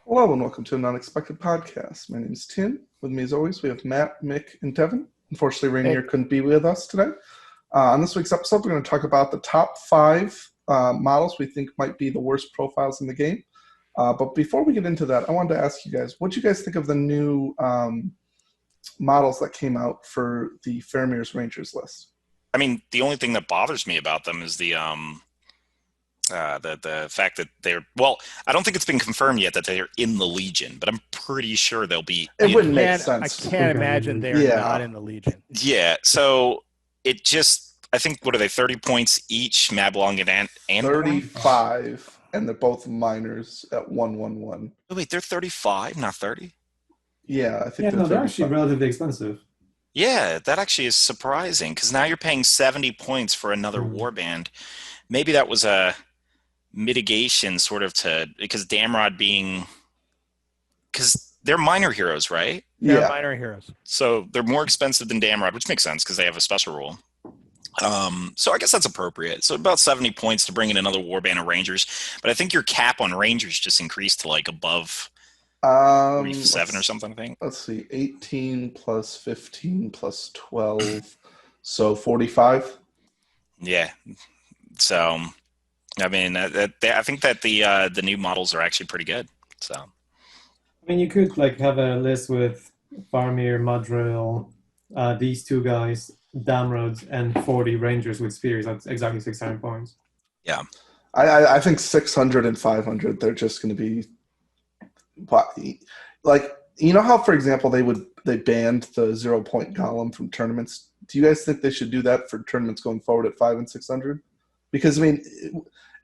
Hello and welcome to an unexpected podcast. My name is Tim. With me as always, we have Matt, Mick, and Devin. Unfortunately, Rainier Hey, couldn't be with us today. On this week's episode, we're going to talk about the top five models we think might be the worst profiles in the game. But before we get into that, I wanted to ask you guys, what do you guys think of the new models that came out for the Faramir's Rangers list? I mean, the only thing that bothers me about them is the fact that they're I don't think it's been confirmed yet that they're in the Legion, but I'm pretty sure they'll be. It wouldn't make I sense. can't imagine they are Yeah. not in the Legion. Yeah, so I think, what are they? 30 points each. Mablong and 35, and they're both minors at 111. Oh, wait, they're 35, not 30. Yeah, I think Yeah, no, they're actually 35. relatively expensive. Yeah, that actually is surprising because now you're paying 70 points for another warband. Maybe that was a mitigation sort of because Damrod because they're minor heroes, right? They're Yeah. minor heroes. So they're more expensive than Damrod, which makes sense because they have a special rule. So I guess that's appropriate. So about 70 points to bring in another warband of Rangers. But I think your cap on Rangers just increased to like above 7 or something, I think. Let's see, 18 plus 15 plus 12, so 45. Yeah. So, I mean, I think that the new models are actually pretty good. So, I mean, you could like have a list with Farmir, Madril, these two guys, Damrod, and 40 Rangers with Spears. That's exactly 600 points. yeah. I think 600 and 500, they're just going to be like, you know how, for example, they banned the 0 point golem from tournaments. Do you guys think they should do that for tournaments going forward at 5 and 600? Because I mean,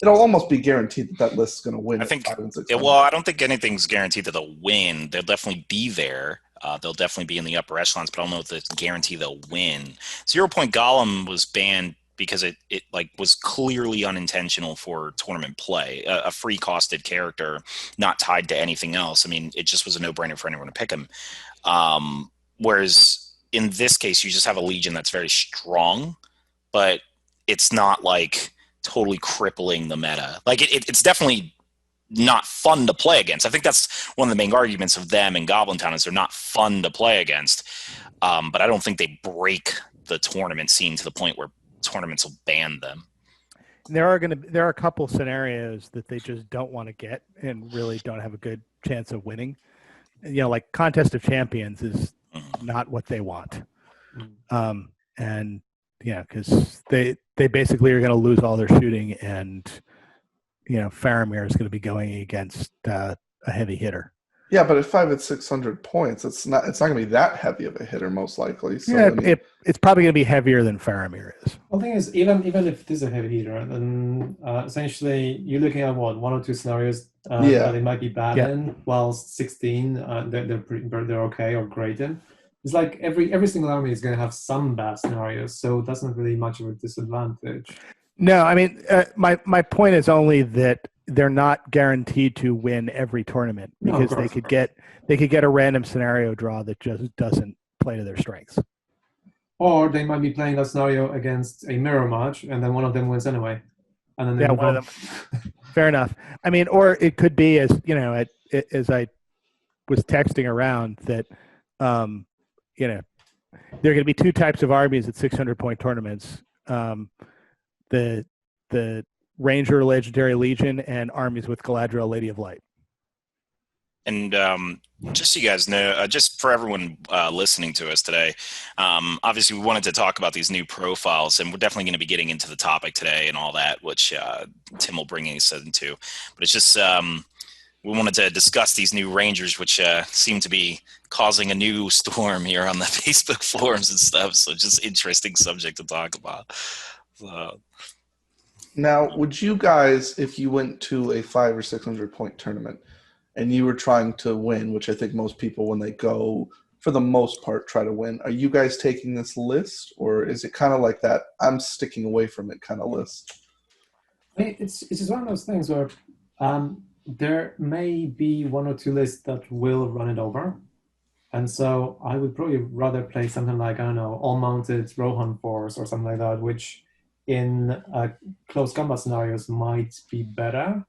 it'll almost be guaranteed that list is going to win. I at think, 5 and 600. I don't think anything's guaranteed that they'll win. They'll definitely be there. They'll definitely be in the upper echelons, but I don't know if it's guarantee they'll win. 0 Point Golem was banned because it like was clearly unintentional for tournament play, a free costed character not tied to anything else. I mean, it just was a no-brainer for anyone to pick him. Whereas in this case, you just have a Legion that's very strong, but it's not like totally crippling the meta. Like it's definitely not fun to play against. I think that's one of the main arguments of them in Goblin Town is they're not fun to play against. But I don't think they break the tournament scene to the point where tournaments will ban them. There are a couple scenarios that they just don't want to get and really don't have a good chance of winning. You know, like Contest of Champions is not what they want. And yeah, because they basically are going to lose all their shooting, and you know, Faramir is going to be going against a heavy hitter. Yeah, but at 5 and 600 points, it's not going to be that heavy of a hitter, most likely. So, Yeah, I mean, it's probably going to be heavier than Faramir is. Well, the thing is, even if it is a heavy hitter, then essentially you're looking at what, one or two scenarios that it might be bad in, while 16 they're okay or great in. It's like every single army is going to have some bad scenarios, so that's not really much of a disadvantage. No, I mean, my point is only that they're not guaranteed to win every tournament because they could get a random scenario draw that just doesn't play to their strengths. Or they might be playing that scenario against a mirror match, and then one of them wins anyway. And then they one of them. Fair enough. I mean, or it could be, as you know, as I was texting around that, you know, there are going to be two types of armies at 600-point tournaments. The Ranger Legendary Legion and armies with Galadriel Lady of Light. And just so you guys know, just for everyone listening to us today, obviously we wanted to talk about these new profiles, and we're definitely going to be getting into the topic today and all that, which Tim will bring us into. But it's just we wanted to discuss these new Rangers, which seem to be causing a new storm here on the Facebook forums and stuff. So just interesting subject to talk about. So. now, would you guys, if you went to a 5 or 600 point tournament and you were trying to win, which I think most people, when they go, for the most part, try to win, are you guys taking this list, or is it kind of like that I'm sticking away from it kind of list? I mean, it's just one of those things where there may be one or two lists that will run it over. And so I would probably rather play something like, I don't know, all-mounted Rohan Force or something like that, which in close combat scenarios might be better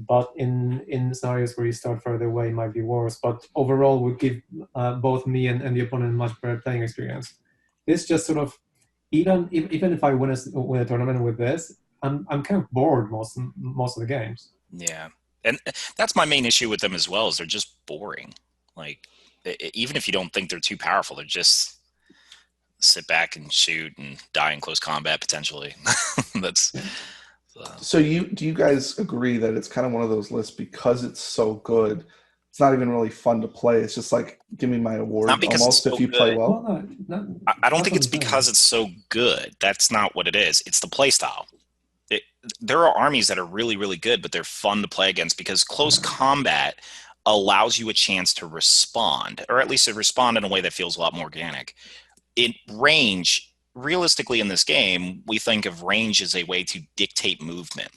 but in scenarios where you start further away, it might be worse. But overall, would give both me and the opponent much better playing experience. This just sort of, even if I win a tournament with this, I'm kind of bored most of the games. Yeah, and that's my main issue with them as well. Is they're just boring. Like, even if you don't think they're too powerful, they're just sit back and shoot and die in close combat potentially. That's. So do you guys agree that it's kind of one of those lists because it's so good? It's not even really fun to play. It's just like, give me my award Not because almost it's so if you good. play well. Well, no, I don't think it's because it's so good. That's not what it is. It's the play style. There are armies that are really, really good, but they're fun to play against because close combat allows you a chance to respond, or at least to respond in a way that feels a lot more organic. In range, realistically in this game, we think of range as a way to dictate movement.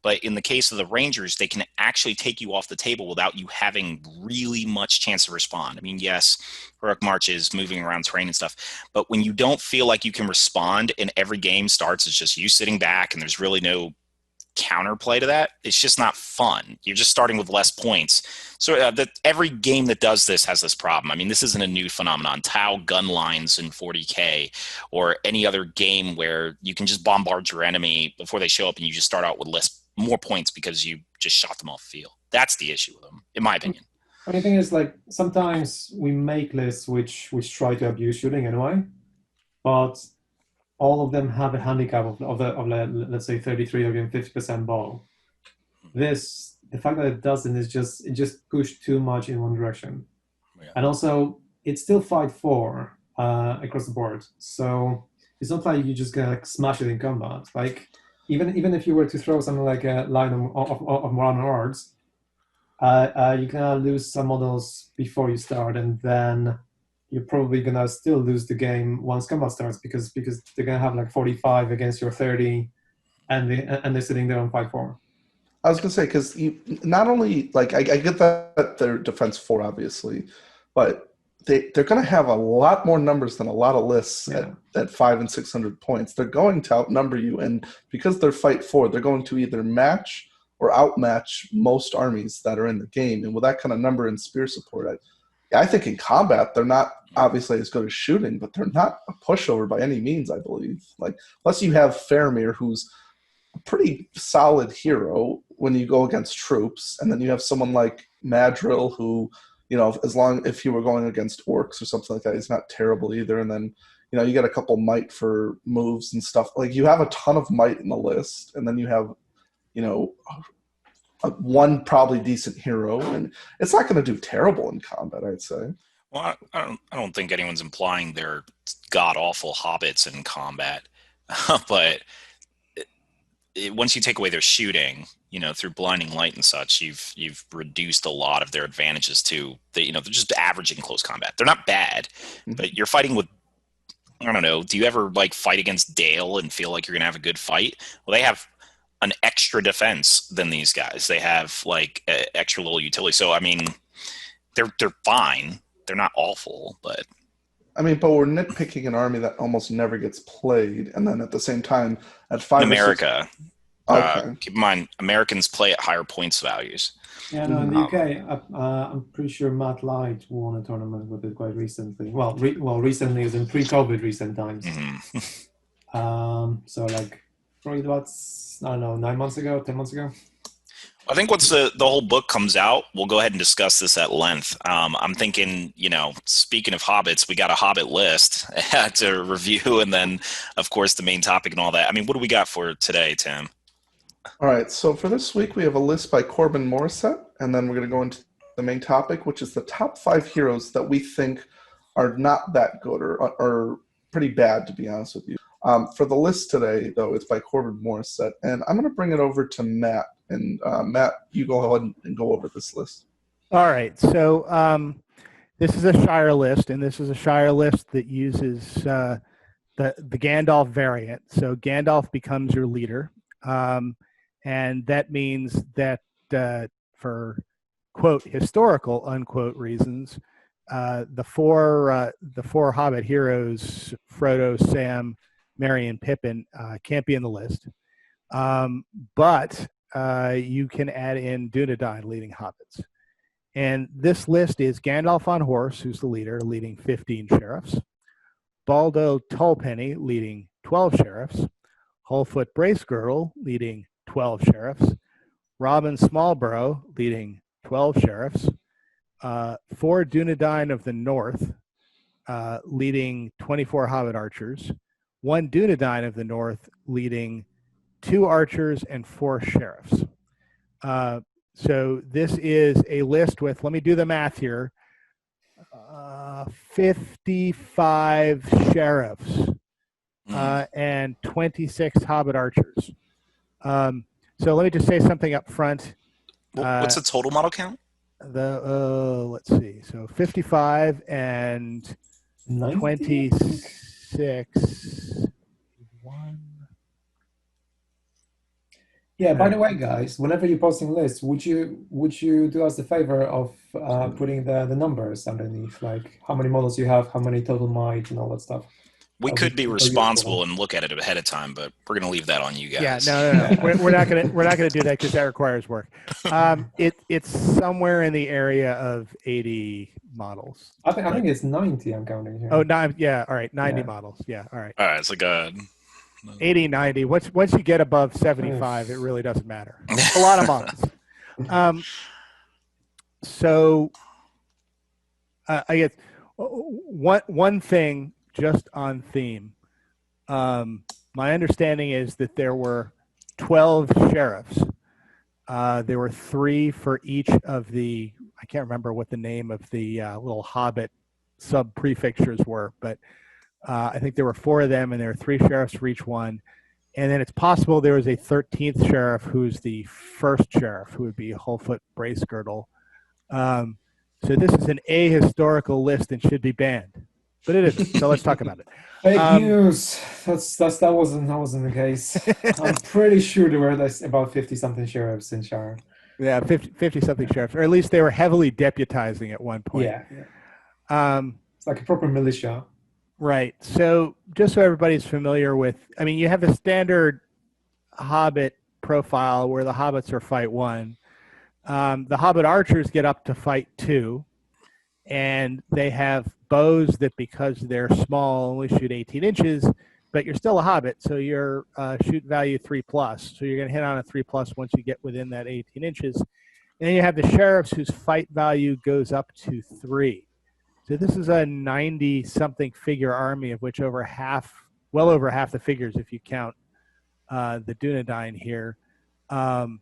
But in the case of the Rangers, they can actually take you off the table without you having really much chance to respond. I mean, yes, heroic marches, moving around terrain and stuff, but when you don't feel like you can respond and every game starts as just you sitting back and there's really no counterplay to that, it's just not fun. You're just starting with less points. So every game that does this has this problem. I mean, this isn't a new phenomenon. Tau gun lines in 40K or any other game where you can just bombard your enemy before they show up and you just start out with more points because you just shot them off the field. That's the issue with them, in my opinion. Funny thing is, like, sometimes we make lists which try to abuse shooting anyway, but all of them have a handicap of let's say 33 or even 50% ball. The fact that it doesn't is it just pushed too much in one direction. Yeah. And also, it's still 5-4 across the board. So it's not like you're just gonna smash it in combat. Like, even if you were to throw something like a line of Moran Ards, you're gonna lose some models before you start, and then you're probably gonna still lose the game once combat starts because they're gonna have like 45 against your 30, and they're sitting there on 5-4. I was gonna say, because not only, like, I get that they're defense 4 obviously, but they're going to have a lot more numbers than a lot of lists at 500 and 600 points. They're going to outnumber you, and because they're fight 4, they're going to either match or outmatch most armies that are in the game. And with that kind of number in spear support, I think in combat they're not obviously as good as shooting, but they're not a pushover by any means, I believe. Like, unless you have Faramir, who's a pretty solid hero when you go against troops, and then you have someone like Madril who, you know, if you were going against orcs or something like that, he's not terrible either. And then, you know, you get a couple might for moves and stuff. Like, you have a ton of might in the list, and then you have, you know, one probably decent hero, and it's not going to do terrible in combat, I'd say. Well, I don't think anyone's implying they're god-awful hobbits in combat, but once you take away their shooting, you know, through blinding light and such, you've reduced a lot of their advantages to the, you know, they're just average in close combat. They're not bad, but you're fighting with, I don't know, do you ever like fight against Dale and feel like you're gonna have a good fight? Well, they have an extra defense than these guys. They have like extra little utility. So I mean, they're fine. They're not awful, but I mean, but we're nitpicking an army that almost never gets played, and then at the same time, at 5 in America, okay. Keep in mind, Americans play at higher points values. Yeah, no, in the UK, I'm pretty sure Matt Light won a tournament with it quite recently. Well, recently is in pre-COVID recent times. Mm-hmm. So like probably about, I don't know, 9 months ago, 10 months ago. I think once the whole book comes out, we'll go ahead and discuss this at length. I'm thinking, you know, speaking of hobbits, we got a hobbit list to review, and then, of course, the main topic and all that. I mean, what do we got for today, Tim? All right, so for this week, we have a list by Corbin Morissette, and then we're going to go into the main topic, which is the top 5 heroes that we think are not that good or pretty bad, to be honest with you. For the list today, though, it's by Corbin Morissette, and I'm going to bring it over to Matt. And Matt, you go ahead and go over this list. All right. So this is a Shire list, and this is a Shire list that uses the Gandalf variant. So Gandalf becomes your leader, and that means that for quote historical unquote reasons, the four Hobbit heroes, Frodo, Sam, Merry, and Pippin, can't be in the list. But you can add in Dunedain leading hobbits. And this list is Gandalf on horse, who's the leader, leading 15 sheriffs. Baldo Tullpenny leading 12 sheriffs. Hullfoot Bracegirdle leading 12 sheriffs. Robin Smallborough leading 12 sheriffs. 4 Dunedain of the North leading 24 Hobbit archers. 1 Dunedain of the North leading 2 archers and 4 sheriffs. So this is a list with, let me do the math here, 55 sheriffs and 26 Hobbit archers. So let me just say something up front. What's the total model count? Let's see. So 55 and 26. Yeah. By the way, guys, whenever you're posting lists, would you do us the favor of putting the numbers underneath, like how many models you have, how many total might, and all that stuff? We could be responsible and look at it ahead of time, but we're going to leave that on you guys. Yeah, no. we're not gonna do that because that requires work. It's somewhere in the area of 80 models. I think it's 90. I'm counting here. Oh, yeah. All right, 90 models. Yeah, all right. All right, it's like 80, 90. Once you get above 75, it really doesn't matter. It's a lot of models. So I guess one thing just on theme. My understanding is that there were 12 sheriffs. There were 3 for each of the, I can't remember what the name of the little Hobbit sub-prefectures were, but I think there were 4 of them, and there were 3 sheriffs for each one. And then it's possible there was a 13th sheriff who's the first sheriff, who would be Hullfoot Bracegirdle. So this is an ahistorical list and should be banned. But it isn't, so let's talk about it. Fake news. That wasn't the case. I'm pretty sure there were about 50-something sheriffs in Shire. Yeah, 50-something sheriffs, or at least they were heavily deputizing at one point. Yeah. It's like a proper militia. Right. So just so everybody's familiar with, I mean, you have the standard Hobbit profile where the Hobbits are fight 1. The Hobbit archers get up to fight 2. And they have bows that, because they're small, only shoot 18 inches, but you're still a Hobbit, so your shoot value 3+. So you're going to hit on a 3+ once you get within that 18 inches. And then you have the sheriffs whose fight value goes up to 3. So this is a 90-something figure army, of which well over half the figures, if you count the Dunedain here, can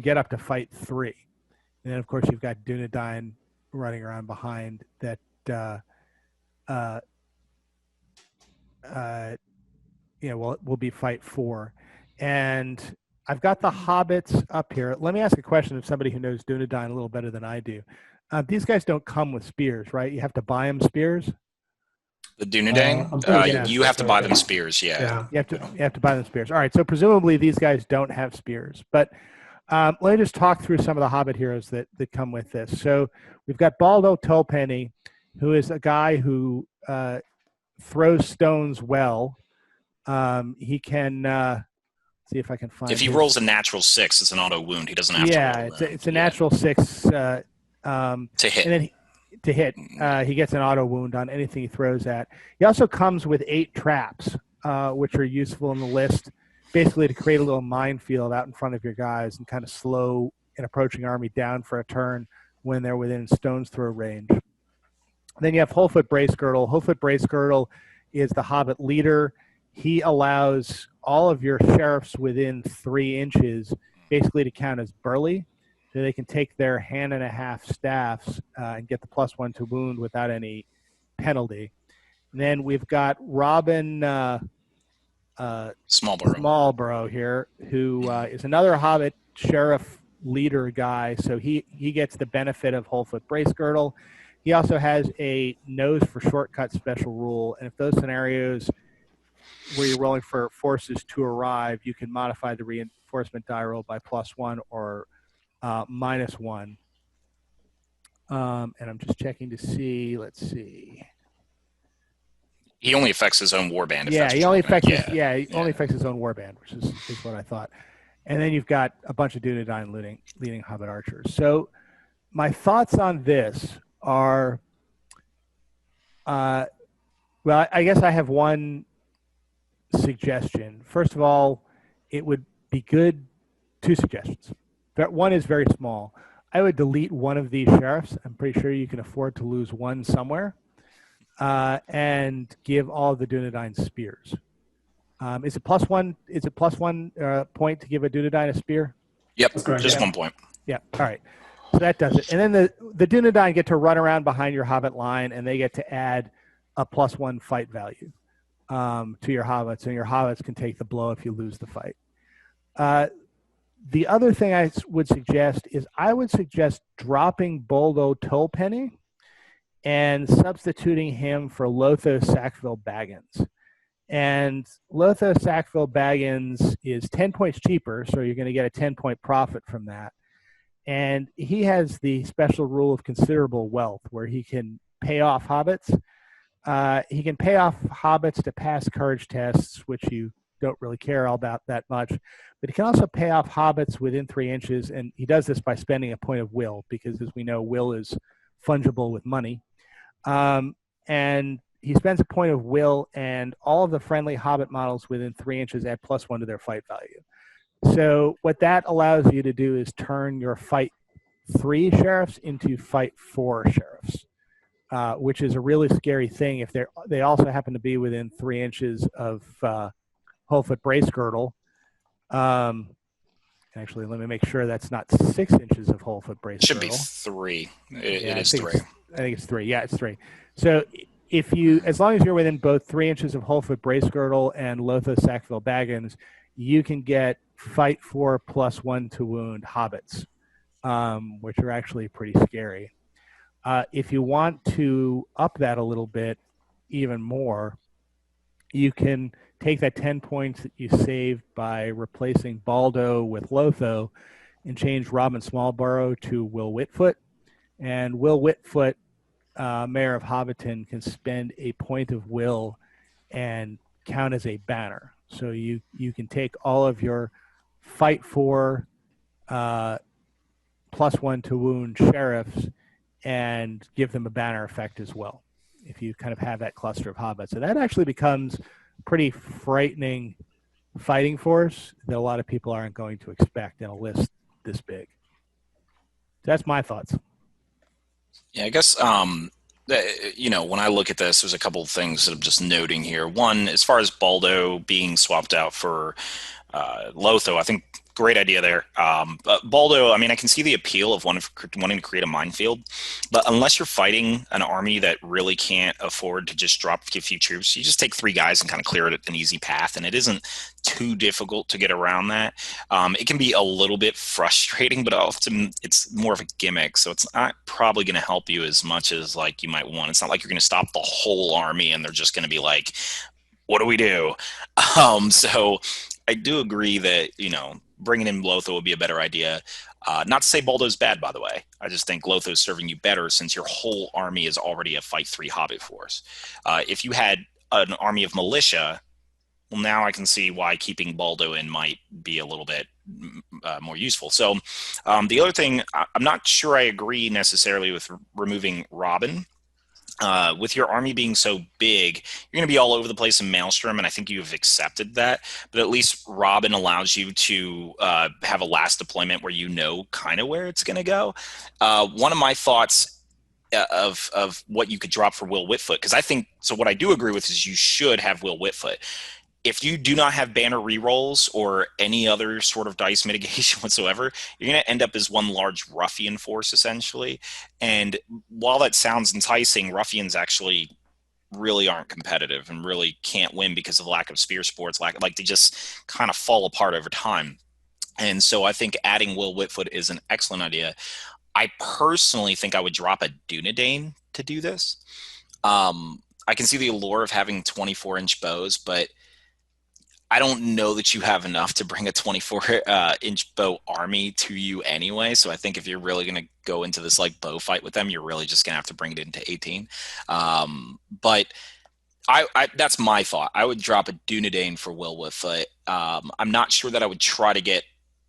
get up to fight 3. And then, of course, you've got Dunedain running around behind that will be fight 4. And I've got the Hobbits up here. Let me ask a question of somebody who knows Dunedain a little better than I do. These guys don't come with spears, right? You have to buy them spears? The Dunedain? You have to buy them spears, yeah. You have to buy them spears. All right, so presumably these guys don't have spears. But let me just talk through some of the Hobbit heroes that come with this. So we've got Baldo Tullpenny, who is a guy who throws stones well. He can see if I can find. If he rolls a natural 6, it's an auto wound. He doesn't have to roll. Yeah, it's a natural 6 to hit. And then to hit, he gets an auto wound on anything he throws at. He also comes with 8 traps, which are useful in the list, basically to create a little minefield out in front of your guys and kind of slow an approaching army down for a turn when they're within stone's throw range. Then you have Hullfoot Bracegirdle. Hullfoot Bracegirdle is the Hobbit leader. He allows all of your sheriffs within 3 inches basically to count as burly, so they can take their hand-and-a-half staffs and get the +1 to wound without any penalty. And then we've got Robin Smallborough here, who is another Hobbit sheriff leader guy. So he gets the benefit of Hullfoot Bracegirdle. He also has a nose for shortcut special rule, and if those scenarios where you're rolling for forces to arrive, you can modify the reinforcement die roll by +1 or -1. And I'm just checking to see. Let's see. He only affects his own warband. If Yeah, that's he only affects his, only affects his own warband, which is what I thought. And then you've got a bunch of Dunedain leading Hobbit archers. So my thoughts on this are, well, I guess I have one suggestion. First of all, it would be good. Two suggestions. One is very small. I would delete one of these sheriffs. I'm pretty sure you can afford to lose one somewhere, and give all of the Dunedain spears. Is it plus one? Is it plus one point to give a Dunedain a spear? Yep, just 1 point. Yeah. All right. So that does it. And then the Dunedain get to run around behind your Hobbit line, and they get to add a +1 fight value to your Hobbits, and your Hobbits can take the blow if you lose the fight. The other thing I would suggest is I would suggest dropping Boldo Tolpenny and substituting him for Lotho Sackville Baggins. And Lotho Sackville Baggins is 10 points cheaper, so you're going to get a 10-point profit from that. And he has the special rule of considerable wealth, where he can pay off hobbits. He can pay off hobbits to pass courage tests, which you don't really care about that much. But he can also pay off hobbits within 3 inches, and he does this by spending a point of will, because, as we know, will is fungible with money. And he spends a point of will, and all of the friendly hobbit models within 3 inches add +1 to their fight value. So what that allows you to do is turn your fight 3 sheriffs into fight 4 sheriffs, which is a really scary thing if they also happen to be within 3 inches of Holefoot Brace Girdle. Actually, let me make sure that's not 6 inches of Holefoot Brace Girdle. It should be 3. It is 3. I think it's 3. Yeah, it's 3. So as long as you're within both 3 inches of Holefoot Brace Girdle and Lotho Sackville Baggins, you can get fight 4 +1 to wound hobbits, which are actually pretty scary. If you want to up that a little bit even more, you can take that 10 points that you saved by replacing Baldo with Lotho and change Robin Smallborough to Will Whitfoot. And Will Whitfoot, Mayor of Hobbiton, can spend a point of will and count as a banner. So you can take all of your fight 4 +1 to wound sheriffs and give them a banner effect as well, if you kind of have that cluster of hobbits. So that actually becomes a pretty frightening fighting force that a lot of people aren't going to expect in a list this big. So that's my thoughts. Yeah, I guess, when I look at this, there's a couple of things that I'm just noting here. One, as far as Baldo being swapped out for Lotho, I think great idea there. But Baldo, I mean, I can see the appeal of wanting to create a minefield, but unless you're fighting an army that really can't afford to just drop a few troops, you just take 3 guys and kind of clear it an easy path, and it isn't too difficult to get around that. It can be a little bit frustrating, but often it's more of a gimmick, so it's not probably going to help you as much as like you might want. It's not like you're going to stop the whole army and they're just going to be like, what do we do? So I do agree that, bringing in Lotho would be a better idea. Not to say Baldo's bad, by the way. I just think Lotho's serving you better since your whole army is already a fight 3 hobbit force. If you had an army of militia, well, now I can see why keeping Baldo in might be a little bit more useful. So the other thing, I'm not sure I agree necessarily with removing Robin. With your army being so big, you're going to be all over the place in Maelstrom, and I think you've accepted that. But at least Robin allows you to have a last deployment where you know kind of where it's going to go. One of my thoughts of what you could drop for Will Whitfoot, because I think, so what I do agree with is you should have Will Whitfoot. If you do not have banner rerolls or any other sort of dice mitigation whatsoever, you're going to end up as one large ruffian force, essentially. And while that sounds enticing, ruffians actually really aren't competitive and really can't win because of the lack of spear sports. Like they just kind of fall apart over time. And so I think adding Will Whitfoot is an excellent idea. I personally think I would drop a Dunedain to do this. I can see the allure of having 24-inch bows, but I don't know that you have enough to bring a 24-inch bow army to you anyway. So I think if you're really going to go into this like bow fight with them, you're really just going to have to bring it into 18. But That's my thought. I would drop a Dunedain for Will Whitfoot. I'm not sure that I would try to get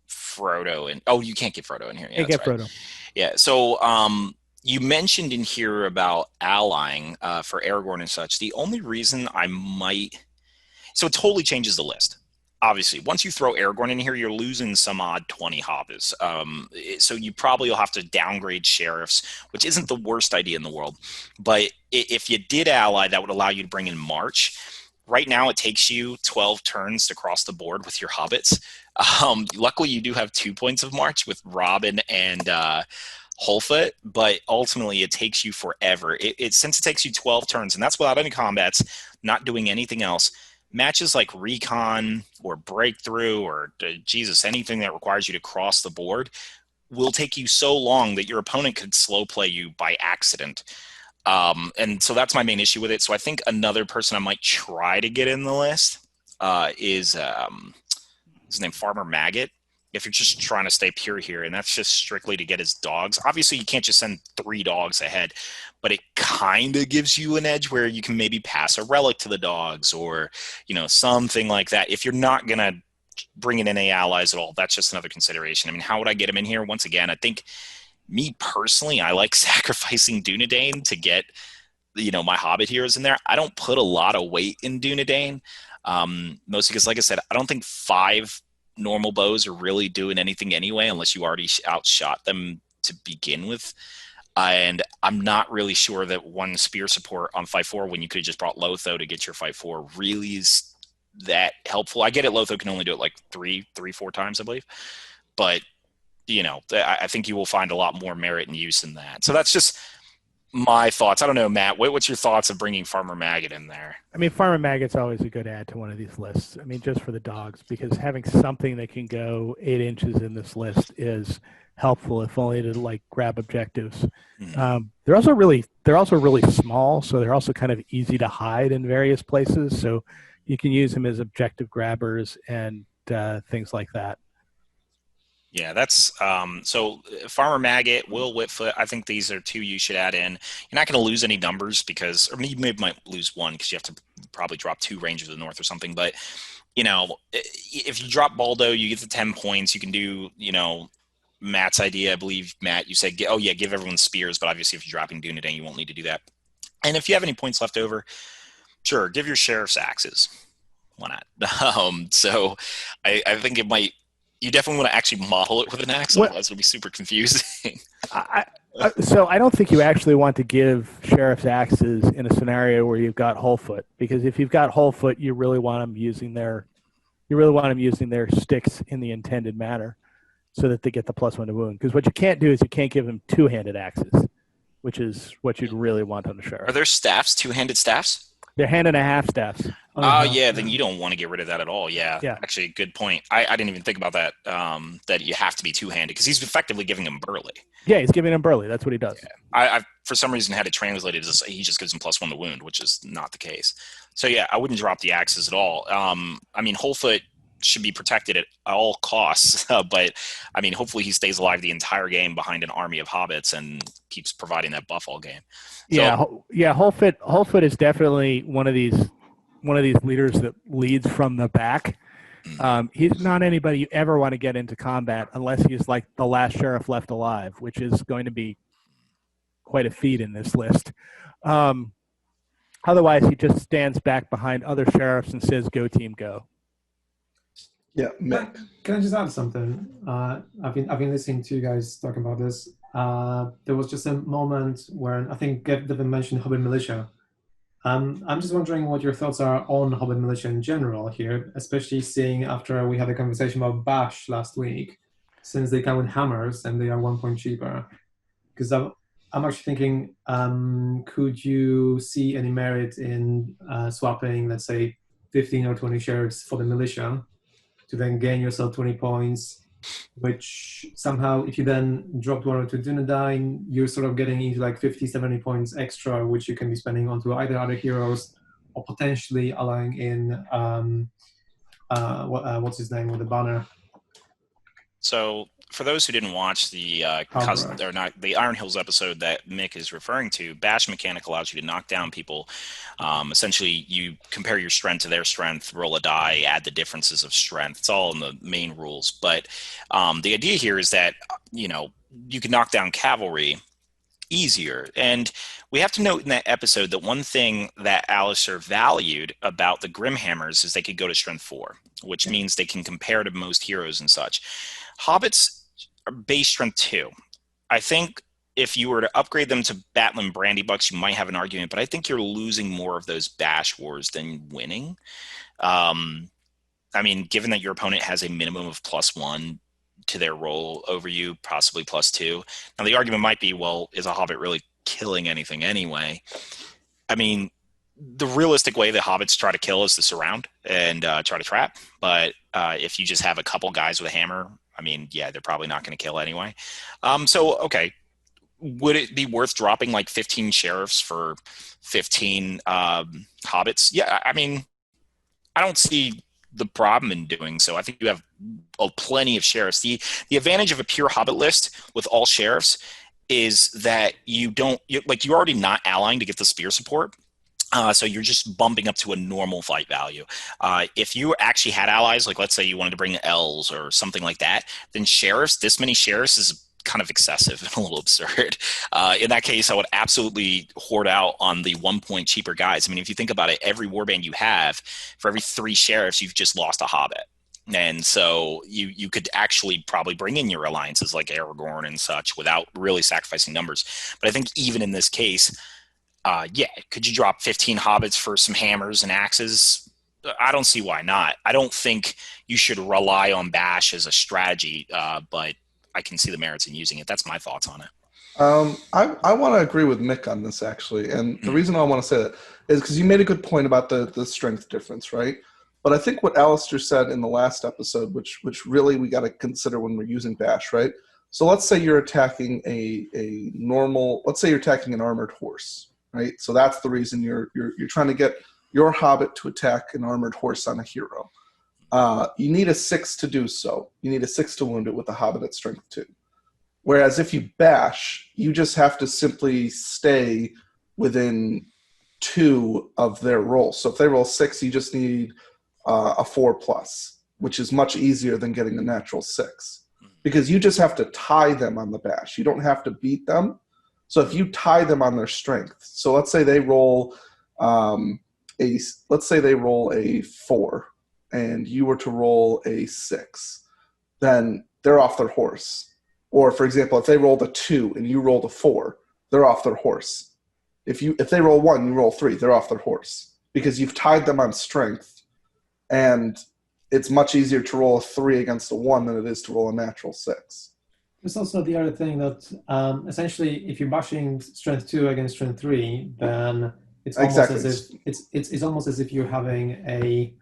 Frodo in. Oh, you can't get Frodo in here. Yeah, Can't that's get right. Frodo. Yeah. So you mentioned in here about allying for Aragorn and such. The only reason I might, so it totally changes the list. Obviously, once you throw Aragorn in here, you're losing some odd 20 hobbits. So you probably will have to downgrade sheriffs, which isn't the worst idea in the world. But if you did ally, that would allow you to bring in March. Right now, it takes you 12 turns to cross the board with your hobbits. Luckily, you do have 2 points of March with Robin and Holfoot, but ultimately, it takes you forever. Since it takes you 12 turns, and that's without any combats, not doing anything else. Matches like Recon or Breakthrough or Jesus, anything that requires you to cross the board will take you so long that your opponent could slow play you by accident. And so that's my main issue with it. So I think another person I might try to get in the list is his name, Farmer Maggot. If you're just trying to stay pure here, and that's just strictly to get his dogs. Obviously, you can't just send 3 dogs ahead, but it kind of gives you an edge where you can maybe pass a relic to the dogs or, something like that. If you're not going to bring in any allies at all, that's just another consideration. I mean, how would I get him in here? Once again, I think me personally, I like sacrificing Dunedain to get, my Hobbit heroes in there. I don't put a lot of weight in Dunedain, mostly because, like I said, I don't think 5 normal bows are really doing anything anyway, unless you already outshot them to begin with. And I'm not really sure that 1 spear support on 5-4 when you could have just brought Lotho to get your 5-4 really is that helpful. I get it, Lotho can only do it like 4 times, I believe. But, I think you will find a lot more merit and use in that. So that's just my thoughts. I don't know, Matt, what's your thoughts of bringing Farmer Maggot in there? I mean, Farmer Maggot's always a good add to one of these lists. I mean, just for the dogs, because having something that can go 8 inches in this list is helpful, if only to grab objectives. Mm-hmm. They're also really small, so they're also kind of easy to hide in various places. So you can use them as objective grabbers and things like that. Yeah, that's so Farmer Maggot, Will Whitfoot, I think these are 2 you should add in. You're not going to lose any numbers because, or you might lose 1 because you have to probably drop 2 Rangers of the North or something. But, if you drop Baldo, you get the 10 points. You can do, Matt's idea. I believe, Matt, you said, give everyone spears. But obviously, if you're dropping Dunedain, you won't need to do that. And if you have any points left over, sure, give your sheriffs axes. Why not? So I think it might. You definitely want to actually model it with an axe, otherwise it'll be super confusing. So I don't think you actually want to give sheriff's axes in a scenario where you've got Holfoot, because if you've got Holfoot, you really want them using their sticks in the intended manner, so that they get the +1 to wound. Because what you can't do is you can't give them 2-handed axes, which is what you'd really want on the sheriff. Are there staffs, 2-handed staffs? They're 1.5-hand staffs. Yeah, then you don't want to get rid of that at all. Yeah. Actually, good point. I didn't even think about that, that you have to be 2-handed, because he's effectively giving him Burley. Yeah, he's giving him Burley. That's what he does. Yeah. I for some reason had it translated as he just gives him +1 to wound, which is not the case. So yeah, I wouldn't drop the axes at all. I mean, Holfoot should be protected at all costs, but I mean, hopefully he stays alive the entire game behind an army of hobbits and keeps providing that buff all game. So, Holfoot is definitely one of these leaders that leads from the back. He's not anybody you ever want to get into combat unless he's like the last sheriff left alive, which is going to be quite a feat in this list. Otherwise, he just stands back behind other sheriffs and says, "Go team, go." Yeah, Mick. Can I just add something? I've been listening to you guys talk about this. There was just a moment where I think Devin mentioned Hobbit Militia. I'm just wondering what your thoughts are on Hobbit Militia in general here, especially seeing after we had a conversation about Bash last week, since they come with hammers and they are 1 point cheaper. Because I'm actually thinking, could you see any merit in swapping, let's say, 15 or 20 sheriffs for the militia to then gain yourself 20 points, which somehow, if you then drop 1 or 2 Dunedain, you're sort of getting into like 50, 70 points extra, which you can be spending onto either other heroes or potentially allowing in, what's his name with the banner? So for those who didn't watch the the Iron Hills episode that Mick is referring to, bash mechanic allows you to knock down people. Essentially, you compare your strength to their strength, roll a die, add the differences of strength. It's all in the main rules. But the idea here is that, you can knock down cavalry easier. And we have to note in that episode that one thing that Alistair valued about the Grimhammers is they could go to strength 4, which means they can compare to most heroes and such. Hobbits are base strength 2. I think if you were to upgrade them to Batlin Brandy Bucks, you might have an argument, but I think you're losing more of those bash wars than winning. Given that your opponent has a minimum of +1 to their roll over you, possibly +2. Now, the argument might be, well, is a Hobbit really killing anything anyway? The realistic way the Hobbits try to kill is to surround and try to trap. But if you just have a couple guys with a hammer, they're probably not going to kill anyway. Okay. Would it be worth dropping like 15 sheriffs for 15 Hobbits? Yeah, I don't see the problem in doing so. I think you have plenty of sheriffs. The advantage of a pure Hobbit list with all sheriffs is that you're already not allying to get the spear support. So you're just bumping up to a normal fight value. If you actually had allies, like let's say you wanted to bring elves or something like that, then sheriffs, this many sheriffs is kind of excessive and a little absurd. In that case, I would absolutely hoard out on the 1 point cheaper guys. If you think about it, every warband you have, for every 3 sheriffs, you've just lost a Hobbit. And so you could actually probably bring in your alliances like Aragorn and such without really sacrificing numbers. But I think even in this case, could you drop 15 Hobbits for some hammers and axes? I don't see why not. I don't think you should rely on bash as a strategy, but I can see the merits in using it. That's my thoughts on it. I want to agree with Mick on this, actually. And the reason I want to say that is because you made a good point about the strength difference, right? But I think what Alistair said in the last episode, which really we got to consider when we're using bash, right? So let's say you're attacking let's say you're attacking an armored horse, right? So that's the reason you're trying to get your Hobbit to attack an armored horse on a hero. You need a 6 to do so. You need a 6 to wound it with a Hobbit at strength 2. Whereas if you bash, you just have to simply stay within 2 of their roll. So if they roll 6, you just need a 4+, which is much easier than getting a natural 6. Because you just have to tie them on the bash. You don't have to beat them. So if you tie them on their strength, so let's say they roll a 4, and you were to roll a 6, then they're off their horse. Or, for example, if they rolled a 2 and you rolled a 4, they're off their horse. If they roll 1, you roll 3, they're off their horse. Because you've tied them on strength, and it's much easier to roll a 3 against a 1 than it is to roll a natural 6. There's also the other thing that essentially, if you're bashing strength 2 against strength 3, then it's almost as if you're having a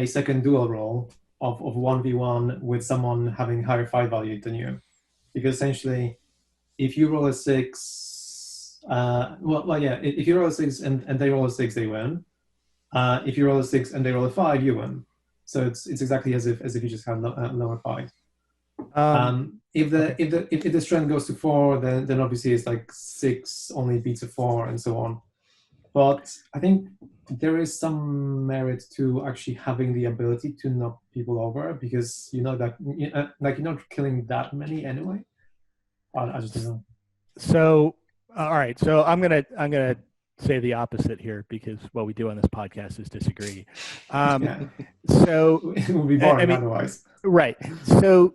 second duel roll of 1v1 with someone having higher fight value than you. Because essentially, if you roll a 6, if you roll a 6 and they roll a 6, they win. If you roll a 6 and they roll a 5, you win. So it's exactly as if you just have a lower fight. If the strength goes to 4, then obviously it's like 6 only beats a 4 and so on. But I think there is some merit to actually having the ability to knock people over, because you know that you're not killing that many anyway. I just don't know. So all right, so I'm gonna say the opposite here, because what we do on this podcast is disagree. So it would be boring otherwise. Right. So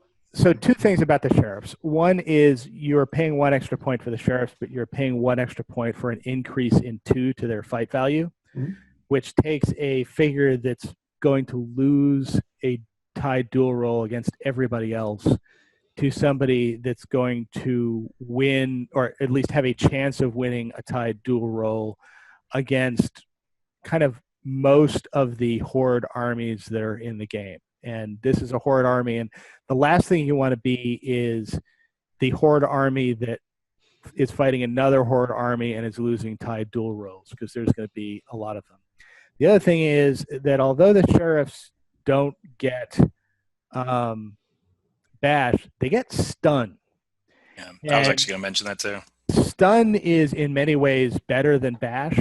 2 things about the sheriffs. One is you're paying 1 extra point for the sheriffs, but you're paying 1 extra point for an increase in 2 to their fight value, which takes a figure that's going to lose a tied duel roll against everybody else to somebody that's going to win, or at least have a chance of winning, a tied duel roll against kind of most of the horde armies that are in the game. And this is a horde army, and the last thing you want to be is the horde army that is fighting another horde army and is losing tied duel rolls, because there's going to be a lot of them. The other thing is that although the sheriffs don't get Bash, they get stun. Yeah, I was actually going to mention that too. Stun is in many ways better than Bash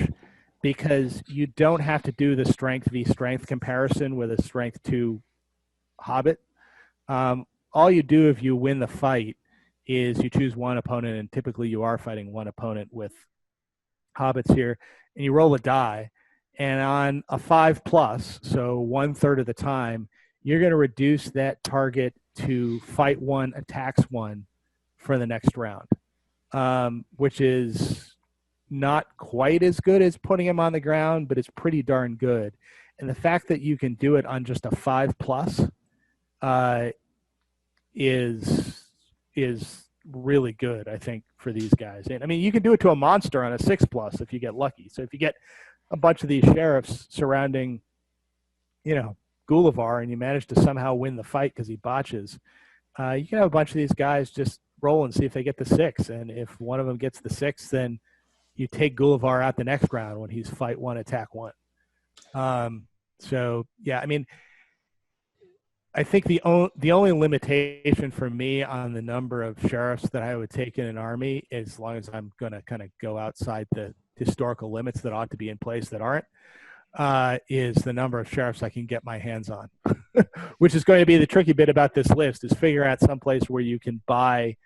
because you don't have to do the strength v strength comparison with a strength 2 Hobbit. All you do if you win the fight is you choose one opponent, and typically you are fighting one opponent with Hobbits here, and you roll a die, and on a 5+, so 1/3 of the time, you're going to reduce that target to fight 1, attacks 1 for the next round, which is not quite as good as putting him on the ground, but it's pretty darn good. And the fact that you can do it on just a 5+, is really good, I think, for these guys. And I mean, you can do it to a monster on a 6+ if you get lucky. So if you get a bunch of these sheriffs surrounding, Gullivar, and you manage to somehow win the fight because he botches, you can have a bunch of these guys just roll and see if they get the 6. And if one of them gets the 6, then you take Gullivar out the next round when he's fight 1, attack 1. So yeah, I mean, I think the only limitation for me on the number of sheriffs that I would take in an army, as long as I'm going to kind of go outside the historical limits that ought to be in place that aren't, is the number of sheriffs I can get my hands on, which is going to be the tricky bit about this list, is figure out some place where you can buy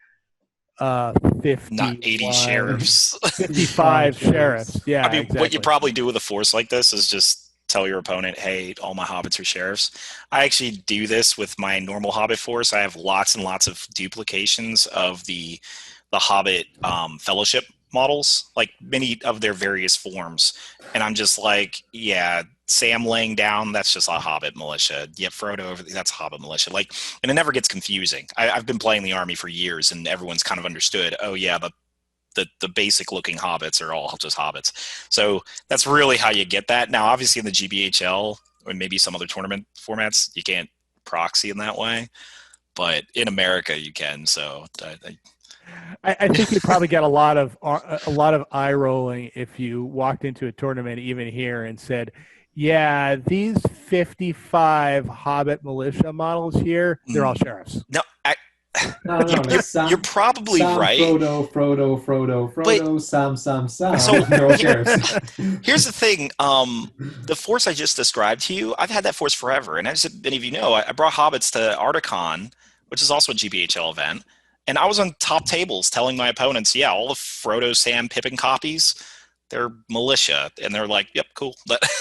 50, not 80 sheriffs, 55 sheriffs. Yeah, I mean, exactly. What you probably do with a force like this is just tell your opponent, hey, all my hobbits are sheriffs. I actually do this with my normal hobbit force. I have lots and lots of duplications of the hobbit fellowship models, like many of their various forms. And I'm just like, yeah, Sam laying down, that's just a hobbit militia. Yeah, Frodo over that's hobbit militia. Like, and it never gets confusing. I've been playing the army for years, and everyone's kind of understood, oh yeah, the basic looking hobbits are all just hobbits. So that's really how you get that. Now, obviously in the GBHL or maybe some other tournament formats, you can't proxy in that way, but in America you can. So I think you'd probably get a lot of eye rolling if you walked into a tournament, even here, and said, yeah, these 55 Hobbit militia models here, they're all sheriffs. No, you're probably Sam, right. Frodo, Sam. So no sheriffs. Here's the thing. The force I just described to you, I've had that force forever. And as many of you know, I brought hobbits to Articon, which is also a GBHL event. And I was on top tables telling my opponents, yeah, all the Frodo, Sam, Pippin copies, they're militia. And they're like, yep, cool.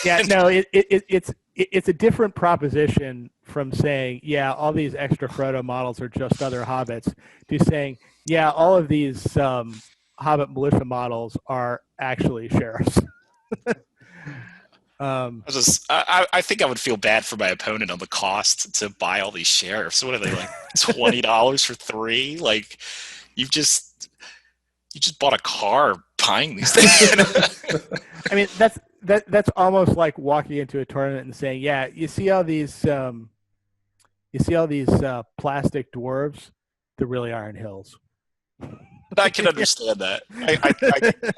Yeah, no, it's a different proposition from saying, yeah, all these extra Frodo models are just other hobbits, to saying, yeah, all of these Hobbit militia models are actually sheriffs. I think I would feel bad for my opponent on the cost to buy all these sheriffs. What are they, like $20 for 3? Like, you just bought a car buying these things. I mean, that's almost like walking into a tournament and saying, yeah, you see all these plastic dwarves? They're really iron hills. I can understand that.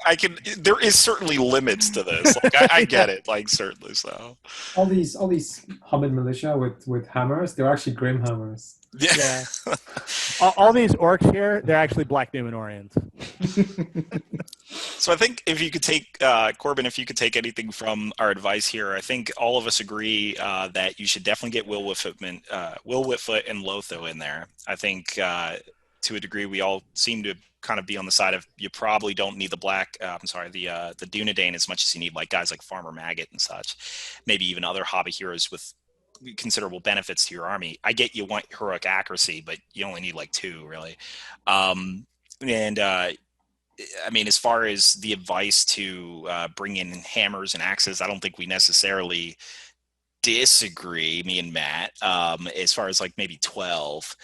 I can. There is certainly limits to this. Like, I get it. Like, certainly so. All these Hobbit militia with hammers, they're actually grim hammers. Yeah. all these orcs here, they're actually Black Numenorians. So I think if you could take, Corbin, if you could take anything from our advice here, I think all of us agree that you should definitely get Will Whitfoot and Lotho in there. I think to a degree we all seem to kind of be on the side of you probably don't need the the Dunedain as much as you need like guys like Farmer Maggot and such. Maybe even other hobby heroes with considerable benefits to your army. I get you want heroic accuracy, but you only need like 2 really. I mean, as far as the advice to bring in hammers and axes, I don't think we necessarily disagree, me and Matt, as far as like maybe 12,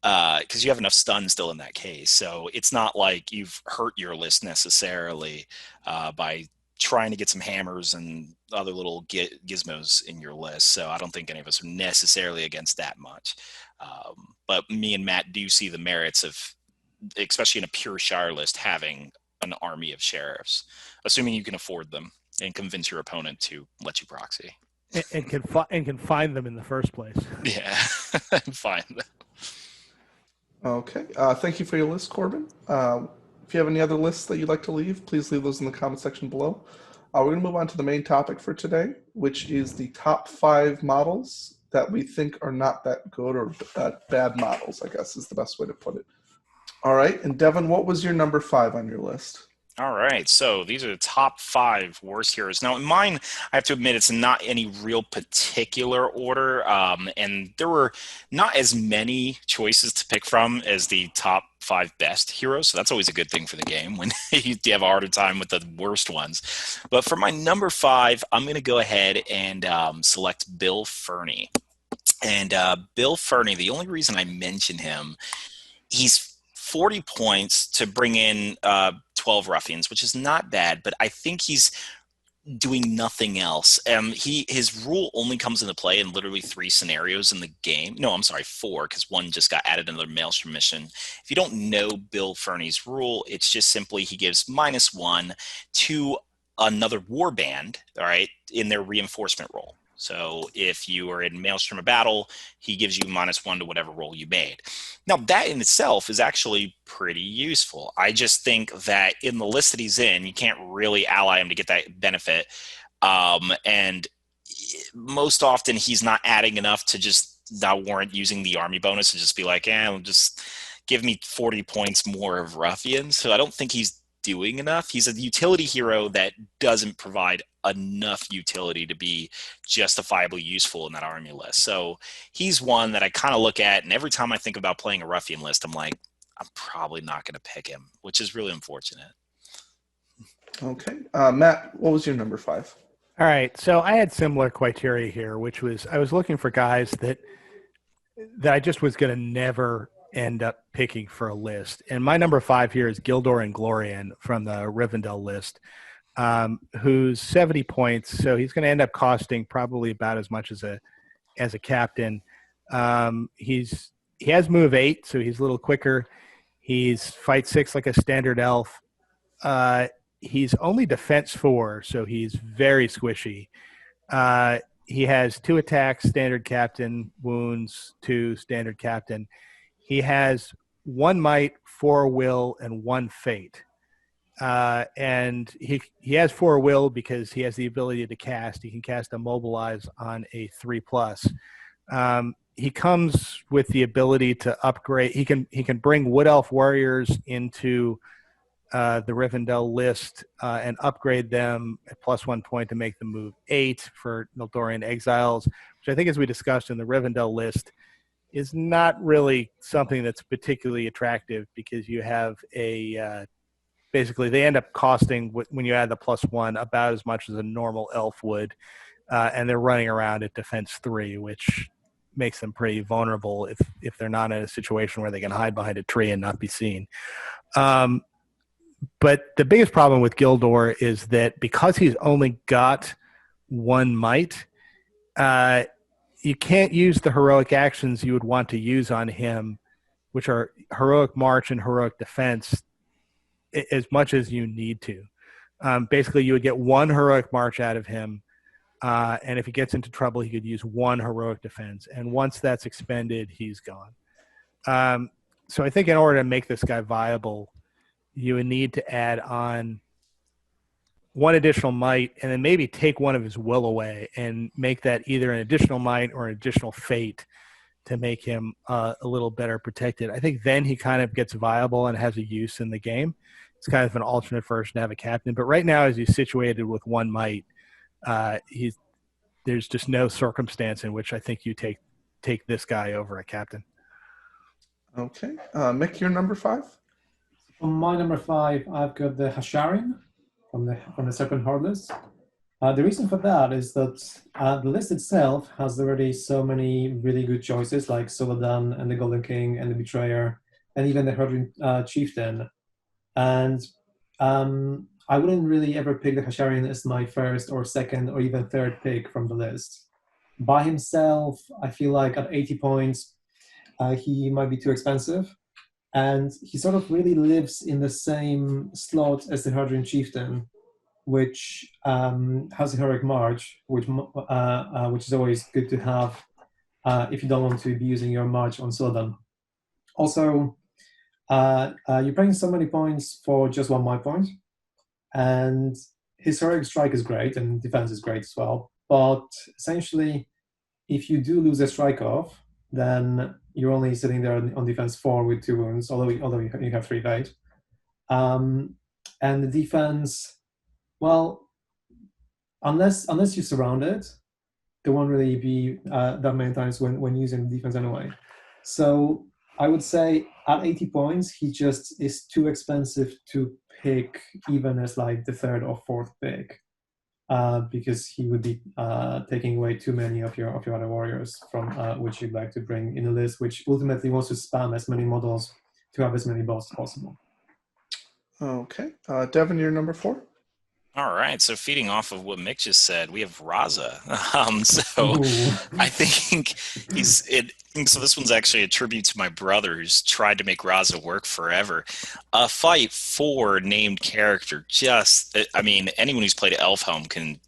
because you have enough stun still in that case. So it's not like you've hurt your list necessarily by trying to get some hammers and other little gizmos in your list. So I don't think any of us are necessarily against that much. But me and Matt do see the merits of, especially in a pure Shire list, having an army of sheriffs, assuming you can afford them and convince your opponent to let you proxy. And can find them in the first place. Yeah, find them. Okay. Thank you for your list, Corbin. If you have any other lists that you'd like to leave, please leave those in the comment section below. We're going to move on to the main topic for today, which is the top 5 models that we think are not that good, or bad models, I guess is the best way to put it. All right. And Devin, what was your number 5 on your list? All right, so these are the top 5 worst heroes. Now, in mine, I have to admit, it's not any real particular order, and there were not as many choices to pick from as the top 5 best heroes, so that's always a good thing for the game when you have a harder time with the worst ones. But for my number 5, I'm going to go ahead and select Bill Ferny. And Bill Ferny, the only reason I mention him, he's 40 points to bring in 12 ruffians, which is not bad, but I think he's doing nothing else. His rule only comes into play in literally 3 scenarios in the game. No, I'm sorry, 4, because 1 just got added in another Maelstrom mission. If you don't know Bill Ferny's rule, it's just simply he gives -1 to another warband, all right, in their reinforcement roll. So if you are in Maelstrom of Battle, he gives you -1 to whatever roll you made. Now, that in itself is actually pretty useful. I just think that in the list that he's in, you can't really ally him to get that benefit. And most often, he's not adding enough to just not warrant using the army bonus and just be like, just give me 40 points more of ruffians. So I don't think he's doing enough. He's a utility hero that doesn't provide enough utility to be justifiably useful in that army list. So he's one that I kind of look at, and every time I think about playing a ruffian list, I'm like, I'm probably not going to pick him, which is really unfortunate. Okay. Matt, what was your number 5? All right. So I had similar criteria here, which was I was looking for guys that I just was going to never end up picking for a list. And my number 5 here is Gildor and Glorian from the Rivendell list, who's 70 points. So he's going to end up costing probably about as much as a captain. He has move 8, so he's a little quicker. He's fight 6 like a standard elf. He's only defense 4, so he's very squishy. He has 2 attacks, standard captain, wounds 2, standard captain. He has 1 might, 4 will, and 1 fate. And he has 4 will because he has the ability to cast. He can cast Immobilize on a 3+. He comes with the ability to upgrade. He can bring Wood Elf warriors into the Rivendell list and upgrade them at +1 point to make them move 8 for Noldorian exiles, which I think, as we discussed in the Rivendell list, is not really something that's particularly attractive, because you have basically they end up costing, when you add the +1, about as much as a normal elf would, and they're running around at defense 3, which makes them pretty vulnerable if they're not in a situation where they can hide behind a tree and not be seen. But the biggest problem with Gildor is that because he's only got 1 might, you can't use the heroic actions you would want to use on him, which are heroic march and heroic defense, as much as you need to. Basically, you would get 1 heroic march out of him, and if he gets into trouble, he could use 1 heroic defense. And once that's expended, he's gone. So I think in order to make this guy viable, you would need to add on 1 additional might, and then maybe take 1 of his will away and make that either an additional might or an additional fate to make him a little better protected. I think then he kind of gets viable and has a use in the game. It's kind of an alternate version to have a captain. But right now, as he's situated with 1 might, there's just no circumstance in which I think you take this guy over a captain. Okay. Mick, your number 5? On my number 5, I've got the Hasharin from the Serpent Horde list. The reason for that is that the list itself has already so many really good choices, like Soladan and the Golden King and the Betrayer, and even the Herdring Chieftain. And I wouldn't really ever pick the Hasharin as my first or second or even third pick from the list. By himself, I feel like at 80 points, he might be too expensive. And he sort of really lives in the same slot as the Herdring Chieftain, which has a heroic march, which is always good to have if you don't want to be using your march on Soladan. Also, you're paying so many points for just one might point, and his heroic strike is great and defense is great as well. But essentially, if you do lose a strike off, then you're only sitting there on defense 4 with 2 wounds, although you have 3 fate. And the defense, well, unless you surround it, there won't really be that many times when using defense anyway. So I would say at 80 points, he just is too expensive to pick even as like the 3rd or 4th pick, because he would be taking away too many of your other warriors from which you'd like to bring in a list, which ultimately wants to spam as many models to have as many buffs as possible. Okay. Devin, you're number 4? All right, so feeding off of what Mick just said, we have Raza. So Ooh. I think so this one's actually a tribute to my brother who's tried to make Raza work forever. A fight for named character, anyone who's played Elfhelm can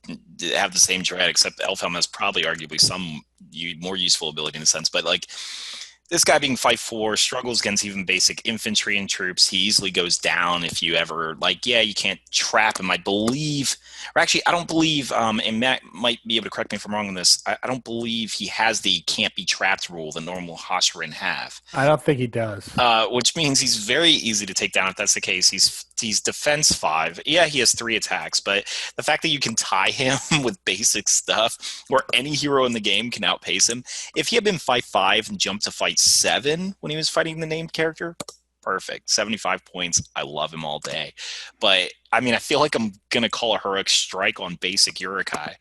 have the same dread, except Elfhelm has probably arguably some more useful ability in a sense, but like, this guy being fight 4 struggles against even basic infantry and troops. He easily goes down if you ever you can't trap him. I believe, or actually, I don't believe. And Matt might be able to correct me if I'm wrong on this. I don't believe he has the can't be trapped rule the normal Hoshirin have. I don't think he does. Which means he's very easy to take down if that's the case. He's defense 5. Yeah, he has 3 attacks, but the fact that you can tie him with basic stuff, where any hero in the game can outpace him. If he had been fight 5 and jumped to fight 7 when he was fighting the named character, perfect. 75 points. I love him all day. But I feel like I'm gonna call a heroic strike on basic Urukai.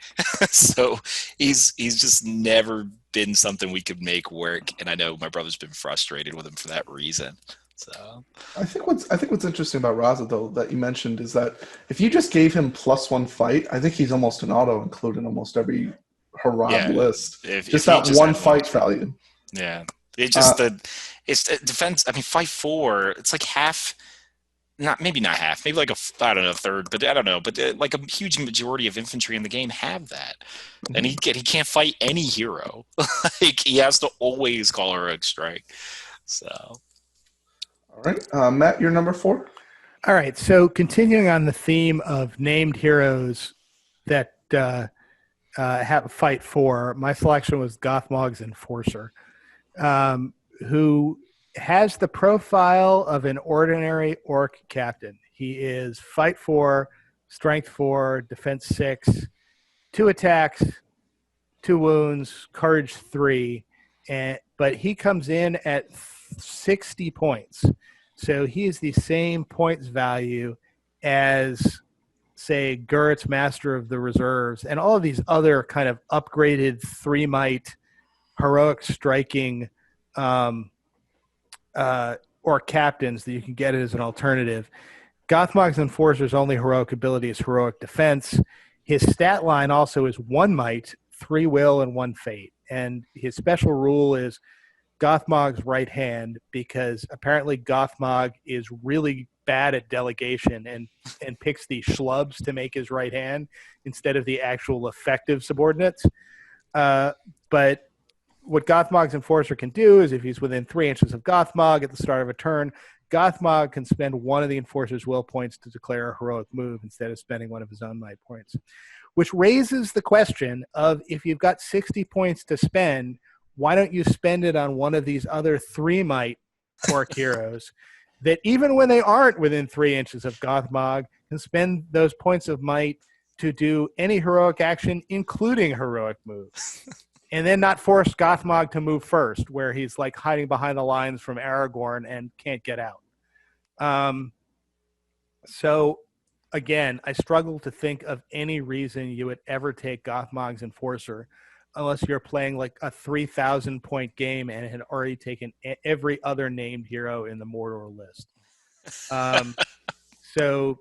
So he's just never been something we could make work, and I know my brother's been frustrated with him for that reason. So I think what's interesting about Raza, though, that you mentioned, is that if you just gave him +1 fight, I think he's almost an auto include in almost every Harad list. If that one fight value. Yeah, it just it's defense. Fight 4. It's like half. Maybe not half. Maybe like a third. But I don't know. But like a huge majority of infantry in the game have that, and he can't fight any hero. Like he has to always call heroic strike. So. All right. Matt, you're number 4? All right. So continuing on the theme of named heroes that have fight 4, my selection was Gothmog's Enforcer, who has the profile of an ordinary orc captain. He is fight 4, strength 4, defense 6, 2 attacks, 2 wounds, courage 3, but he comes in at 60 points. So he is the same points value as, say, Gurrett's Master of the Reserves and all of these other kind of upgraded 3-might heroic striking or captains that you can get as an alternative. Gothmog's Enforcer's only heroic ability is heroic defense. His stat line also is 1 might, 3 will, and 1 fate. And his special rule is Gothmog's right hand, because apparently Gothmog is really bad at delegation and picks the schlubs to make his right hand instead of the actual effective subordinates. But what Gothmog's Enforcer can do is, if he's within 3 inches of Gothmog at the start of a turn, Gothmog can spend 1 of the Enforcer's will points to declare a heroic move instead of spending 1 of his own might points. Which raises the question of, if you've got 60 points to spend, why don't you spend it on one of these other 3-might orc heroes that, even when they aren't within 3 inches of Gothmog, can spend those points of might to do any heroic action, including heroic moves, and then not force Gothmog to move first, where he's like hiding behind the lines from Aragorn and can't get out. So again, I struggle to think of any reason you would ever take Gothmog's Enforcer unless you're playing like a 3,000 point game and had already taken every other named hero in the Mordor list. So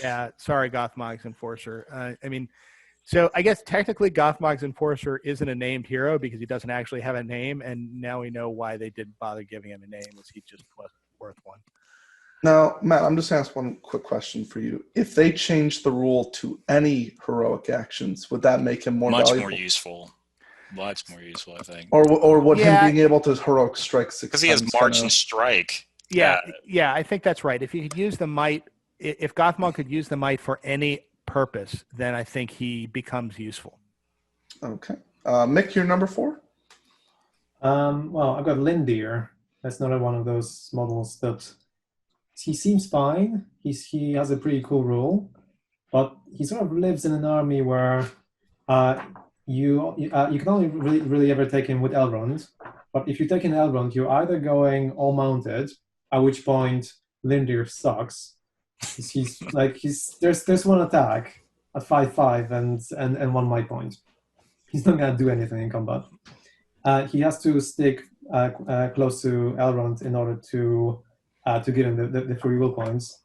yeah, sorry, Gothmog's Enforcer. So I guess technically Gothmog's Enforcer isn't a named hero because he doesn't actually have a name, and now we know why they didn't bother giving him a name, was he just wasn't worth one. Now, Matt, I'm just going to ask one quick question for you. If they changed the rule to any heroic actions, would that make him more valuable? Much more useful. Much more useful, I think. Or would him being able to heroic strike 6 times? Because he has March and Strike. Yeah, I think that's right. If he could use the might, if Gothmog could use the might for any purpose, then I think he becomes useful. Okay. Mick, you're number 4? Well, I've got Lindir. That's another one of those models that he seems fine. He has a pretty cool rule, but he sort of lives in an army where you can only really ever take him with Elrond. But if you take an Elrond, you're either going all mounted, at which point Lindir sucks. There's one attack at 5/5 and 1 might point. He's not gonna do anything in combat. He has to stick close to Elrond in order to give him the free will points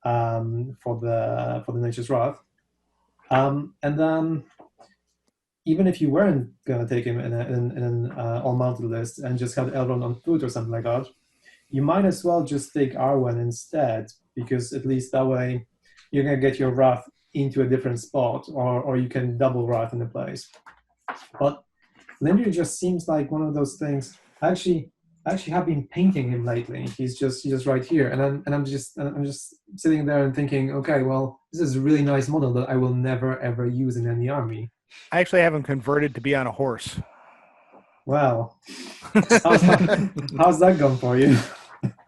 for the Nature's Wrath. And then even if you weren't gonna take him in an all-mounted list and just have Elrond on foot or something like that, you might as well just take Arwen instead, because at least that way you're gonna get your Wrath into a different spot, or you can double Wrath in the place. But Lindir just seems like one of those things. I actually have been painting him lately. He's just right here, and I'm just sitting there and thinking, okay, well, this is a really nice model that I will never ever use in any army. I actually have him converted to be on a horse. Wow, how's that going for you?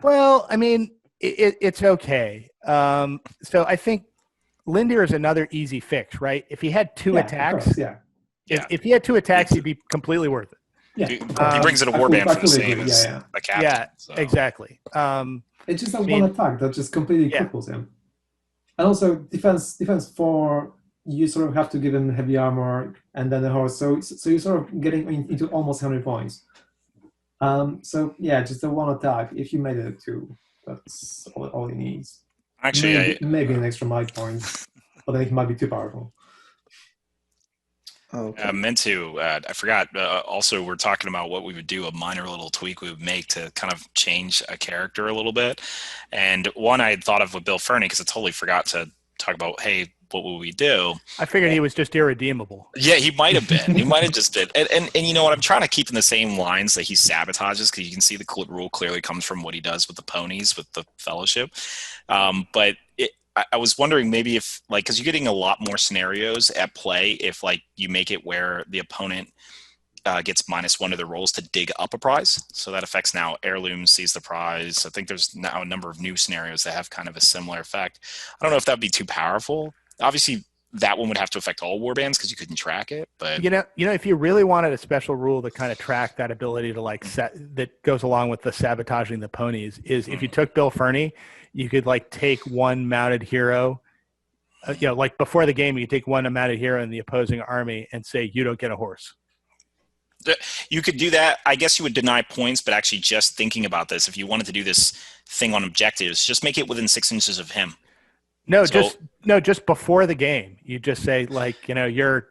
Well, I mean, it's okay. So I think Lindir is another easy fix, right? If he had 2 attacks, of course, if he had 2 attacks, he'd be completely worth it. Yeah. He brings in a warband for the same as a captain. Yeah, so. Exactly. It's just one attack that just completely cripples him. And also defense 4, you sort of have to give him heavy armor and then a horse. So you're sort of getting into almost 100 points. So yeah, just the 1 attack. If you made it a 2, that's all he needs. Actually, maybe an extra might point, but then it might be too powerful. Okay. I meant to. I forgot. Also, we're talking about what we would do, a minor little tweak we would make to kind of change a character a little bit. And one I had thought of with Bill Fernie, because I totally forgot to talk about, hey, what would we do? I figured he was just irredeemable. Yeah, he might have been. He might have just been. And you know what? I'm trying to keep in the same lines that he sabotages, because you can see the rule clearly comes from what he does with the ponies, with the Fellowship. But I was wondering maybe if, like, because you're getting a lot more scenarios at play if, like, you make it where the opponent gets -1 to their rolls to dig up a prize. So that affects now heirlooms, seize the prize. I think there's now a number of new scenarios that have kind of a similar effect. I don't know if that would be too powerful. Obviously, that one would have to affect all warbands because you couldn't track it. But you know, if you really wanted a special rule to kind of track that ability to that goes along with the sabotaging the ponies, is if you took Bill Fernie, you could like take 1 mounted hero. Like before the game, you take 1 mounted hero in the opposing army and say you don't get a horse. You could do that. I guess you would deny points, but actually just thinking about this, if you wanted to do this thing on objectives, just make it within 6 inches of him. Just before the game, you just say you're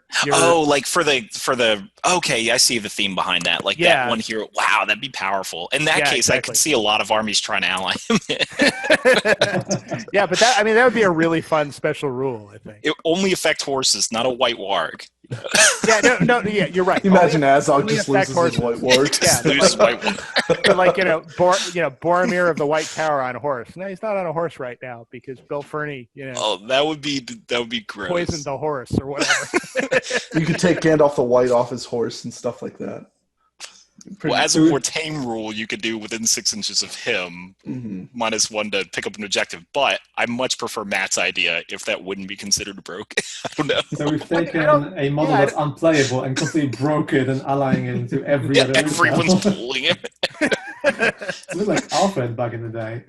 like for the okay, I see the theme behind that. Like that one hero. Wow, that'd be powerful. In that case, exactly. I could see a lot of armies trying to ally him. Yeah, but that would be a really fun special rule, I think. It only affect horses, not a white warg. Yeah, you're right. Imagine Azog just loses his white warg. But Boromir of the White Tower on a horse. No, he's not on a horse right now because Bill Fernie, Oh, that would be gross. Poisoned the horse or whatever. You could take Gandalf the White off his horse and stuff like that. As a more tame rule, you could do within 6 inches of him, -1 to pick up an objective. But I much prefer Matt's idea if that wouldn't be considered broke. I don't know. So we've taken a model that's unplayable and completely broke it and allying it into every other. Everyone's pulling it. It looked like Alfred back in the day.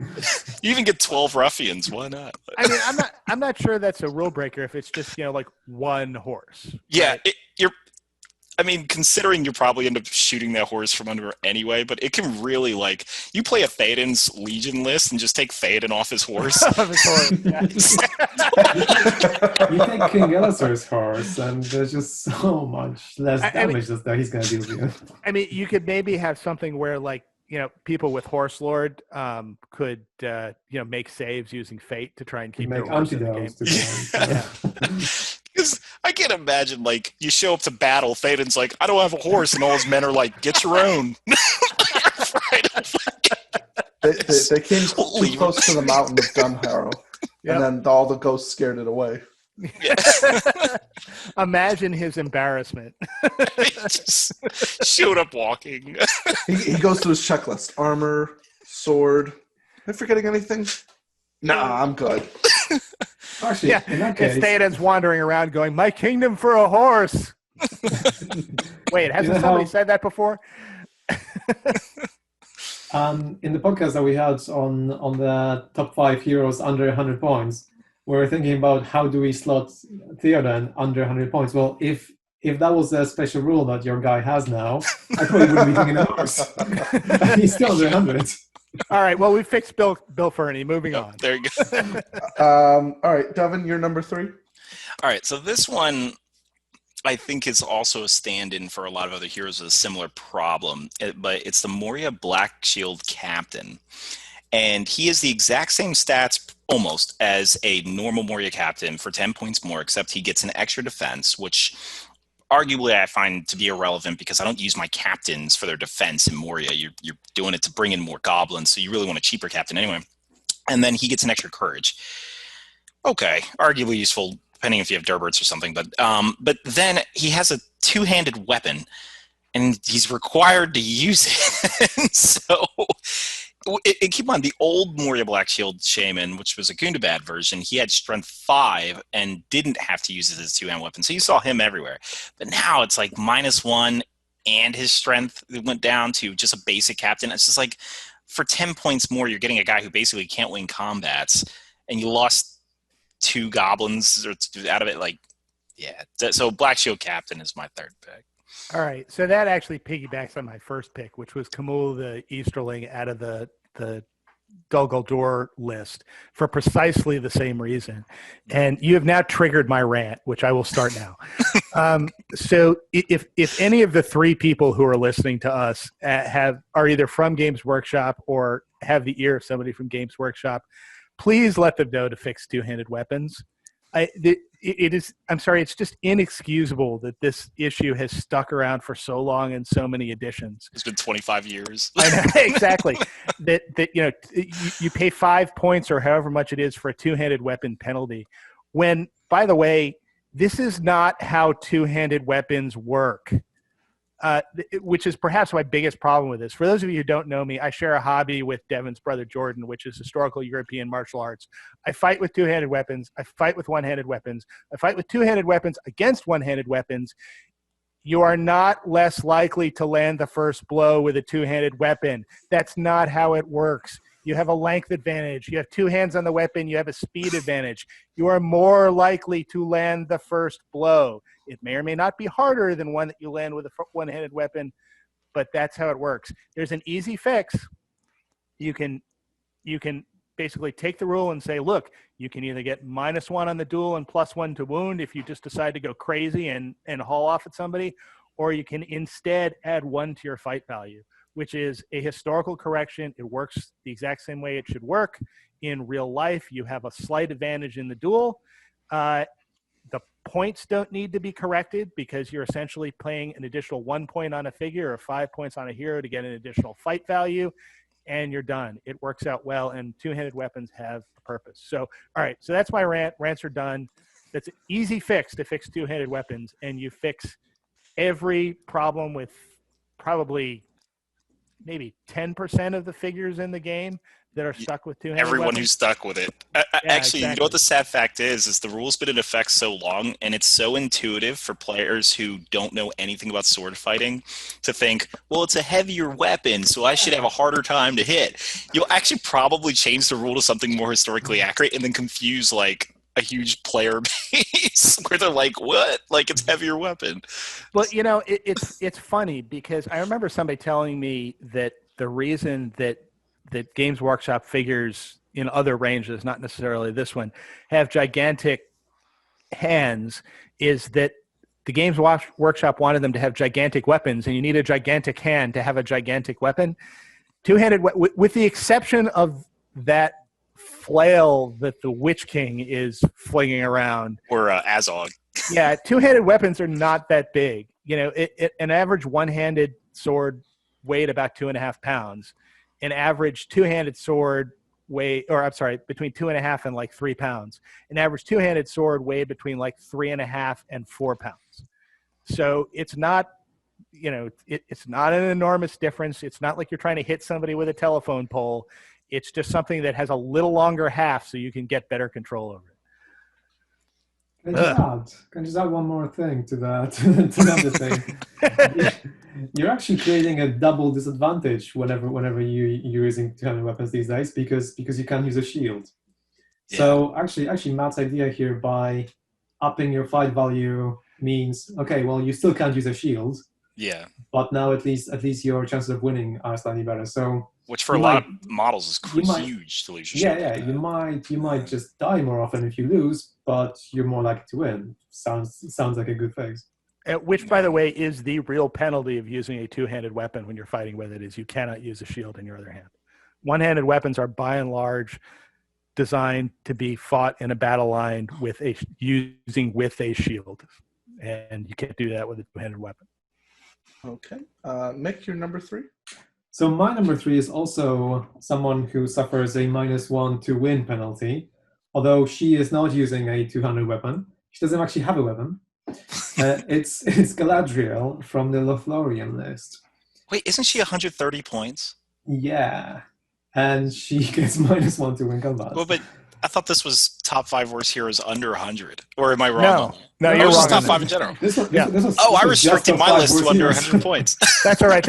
You even get 12 ruffians. Why not? I mean, I'm not sure that's a rule breaker if it's just like 1 horse. Yeah, right? Considering you probably end up shooting that horse from under anyway, but it can really, you play a Theoden's Legion list and just take Theoden off his horse. You take King Elazar's horse, and there's just so much less damage that he's going to deal with. I mean, you could maybe have something where, people with Horse Lord could, make saves using Fate to try and keep their horse in the game. Because I can't can imagine, like, you show up to battle, Théoden's like, I don't have a horse, and all his men are like, get your own. They came too close to the mountain of Dunharrow, and then all the ghosts scared it away. Yeah. Imagine his embarrassment. He just showed up walking. He goes through his checklist: armor, sword. Am I forgetting anything? Nah, I'm good. Actually, in that case, Théoden's wandering around going, "My kingdom for a horse." Wait, hasn't somebody said that before? In the podcast that we had on the top 5 heroes under 100 points, we were thinking about how do we slot Théoden under 100 points. Well, if that was a special rule that your guy has now, I probably wouldn't be thinking of horse. He's still under 100. All right, well, we fixed Bill Fernie. Moving on. There you go. All right, Devin, you're number 3. All right, so this one I think is also a stand-in for a lot of other heroes with a similar problem, but it's the Moria Black Shield Captain. And he has the exact same stats almost as a normal Moria Captain for 10 points more, except he gets an extra defense, which arguably I find to be irrelevant because I don't use my captains for their defense in Moria. You're doing it to bring in more goblins, so you really want a cheaper captain anyway. And then he gets an extra courage. Okay, arguably useful, depending if you have Durberts or something. But then he has a two-handed weapon, and he's required to use it. So keep in mind, the old Moria Black Shield Shaman, which was a Gundabad version, he had strength 5 and didn't have to use it as a two-hand weapon. So you saw him everywhere. But now it's like -1, and his strength went down to just a basic captain. It's just like, for 10 points more, you're getting a guy who basically can't win combats, and you lost 2 goblins out of it. Like, yeah. So Black Shield Captain is my third pick. All right, so that actually piggybacks on my first pick, which was Camul the Easterling out of the Dol Guldur list for precisely the same reason. And you have now triggered my rant, which I will start now. So if any of the 3 people who are listening to us are either from Games Workshop or have the ear of somebody from Games Workshop, please let them know to fix two-handed weapons. I'm sorry, it's just inexcusable that this issue has stuck around for so long and so many editions. It's been 25 years. I know, exactly. that you pay 5 points or however much it is for a two-handed weapon penalty. When, by the way, this is not how two-handed weapons work. Which is perhaps my biggest problem with this. For those of you who don't know me, I share a hobby with Devin's brother Jordan, which is historical European martial arts. I fight with two-handed weapons. I fight with one-handed weapons. I fight with two-handed weapons against one-handed weapons. You are not less likely to land the first blow with a two-handed weapon. That's not how it works. You have a length advantage. You have 2 hands on the weapon. You have a speed advantage. You are more likely to land the first blow. It may or may not be harder than one that you land with a one-handed weapon, but that's how it works. There's an easy fix. You can basically take the rule and say, look, you can either get -1 on the duel and +1 to wound if you just decide to go crazy and haul off at somebody, or you can instead add 1 to your fight value, which is a historical correction. It works the exact same way it should work. In real life, you have a slight advantage in the duel. The points don't need to be corrected because you're essentially paying an additional 1 point on a figure or 5 points on a hero to get an additional fight value, and you're done. It works out well, and two-handed weapons have a purpose. So, all right, so that's my rant. Rants are done. That's an easy fix to fix two-handed weapons, and you fix every problem with probably maybe 10% of the figures in the game that are stuck with two-handed Everyone weapons. who's stuck with it. Actually, exactly. You know what the sad fact is the rule's been in effect so long, and it's so intuitive for players who don't know anything about sword fighting to think, well, it's a heavier weapon, so I should have a harder time to hit. You'll actually probably change the rule to something more historically accurate and then confuse, like, a huge player base where they're like, what? Like, it's heavier weapon. But, it's funny because I remember somebody telling me that the reason that Games Workshop figures in other ranges, not necessarily this one, have gigantic hands is that the Games Workshop wanted them to have gigantic weapons, and you need a gigantic hand to have a gigantic weapon. Two-handed, with the exception of that flail that the Witch King is flinging around. Or Azog. Yeah, two-handed weapons are not that big. An average one-handed sword weighed about 2.5 pounds. An average two-handed sword between 2.5 and like 3 pounds. An average two-handed sword weighed between like 3.5 and 4 pounds. So it's not, it's not an enormous difference. It's not like you're trying to hit somebody with a telephone pole. It's just something that has a little longer half so you can get better control over it. Can I just add one more thing to that? To another thing. You're actually creating a double disadvantage whenever you're using two-handed weapons these days because you can't use a shield. Yeah. So actually, Matt's idea here by upping your fight value means okay, well, you still can't use a shield. Yeah. But now at least your chances of winning are slightly better. So which for a lot of models is huge to lose your shield. Yeah. You might just die more often if you lose, but you're more likely to win. Sounds like a good fix. Which, by the way, is the real penalty of using a two-handed weapon when you're fighting with it, is you cannot use a shield in your other hand. One-handed weapons are, by and large, designed to be fought in a battle line using with a shield. And you can't do that with a two-handed weapon. Okay. Mick, your number 3? So my number 3 is also someone who suffers a -1 to win penalty, although she is not using a two-handed weapon. She doesn't actually have a weapon. It's Galadriel from the Lothlorien list. Wait, isn't she 130 points? Yeah, and she gets -1 to win combat. Well, but I thought this was top 5 worst heroes under 100. Or am I wrong? No, you're wrong. This is top 5 in general. I restricted my list to under 100 points. That's all right.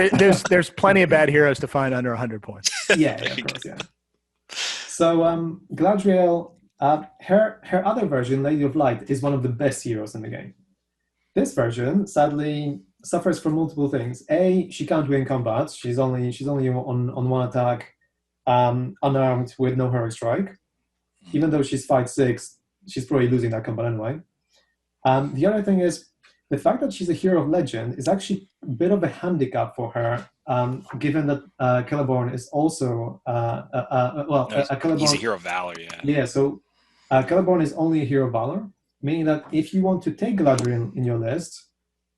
There's plenty of bad heroes to find under 100 points. Yeah, of course, yeah. So Galadriel, her other version, Lady of Light, is one of the best heroes in the game. This version, sadly, suffers from multiple things. A, she can't win combat. She's only on one attack, unarmed with no heroic strike. Even though she's 5'6", she's probably losing that combat anyway. The other thing is the fact that she's a hero of legend is actually a bit of a handicap for her, given that Celeborn is also he's a hero of valor. Yeah. Yeah. So Celeborn is only a hero of valor, meaning that if you want to take Galadriel in your list,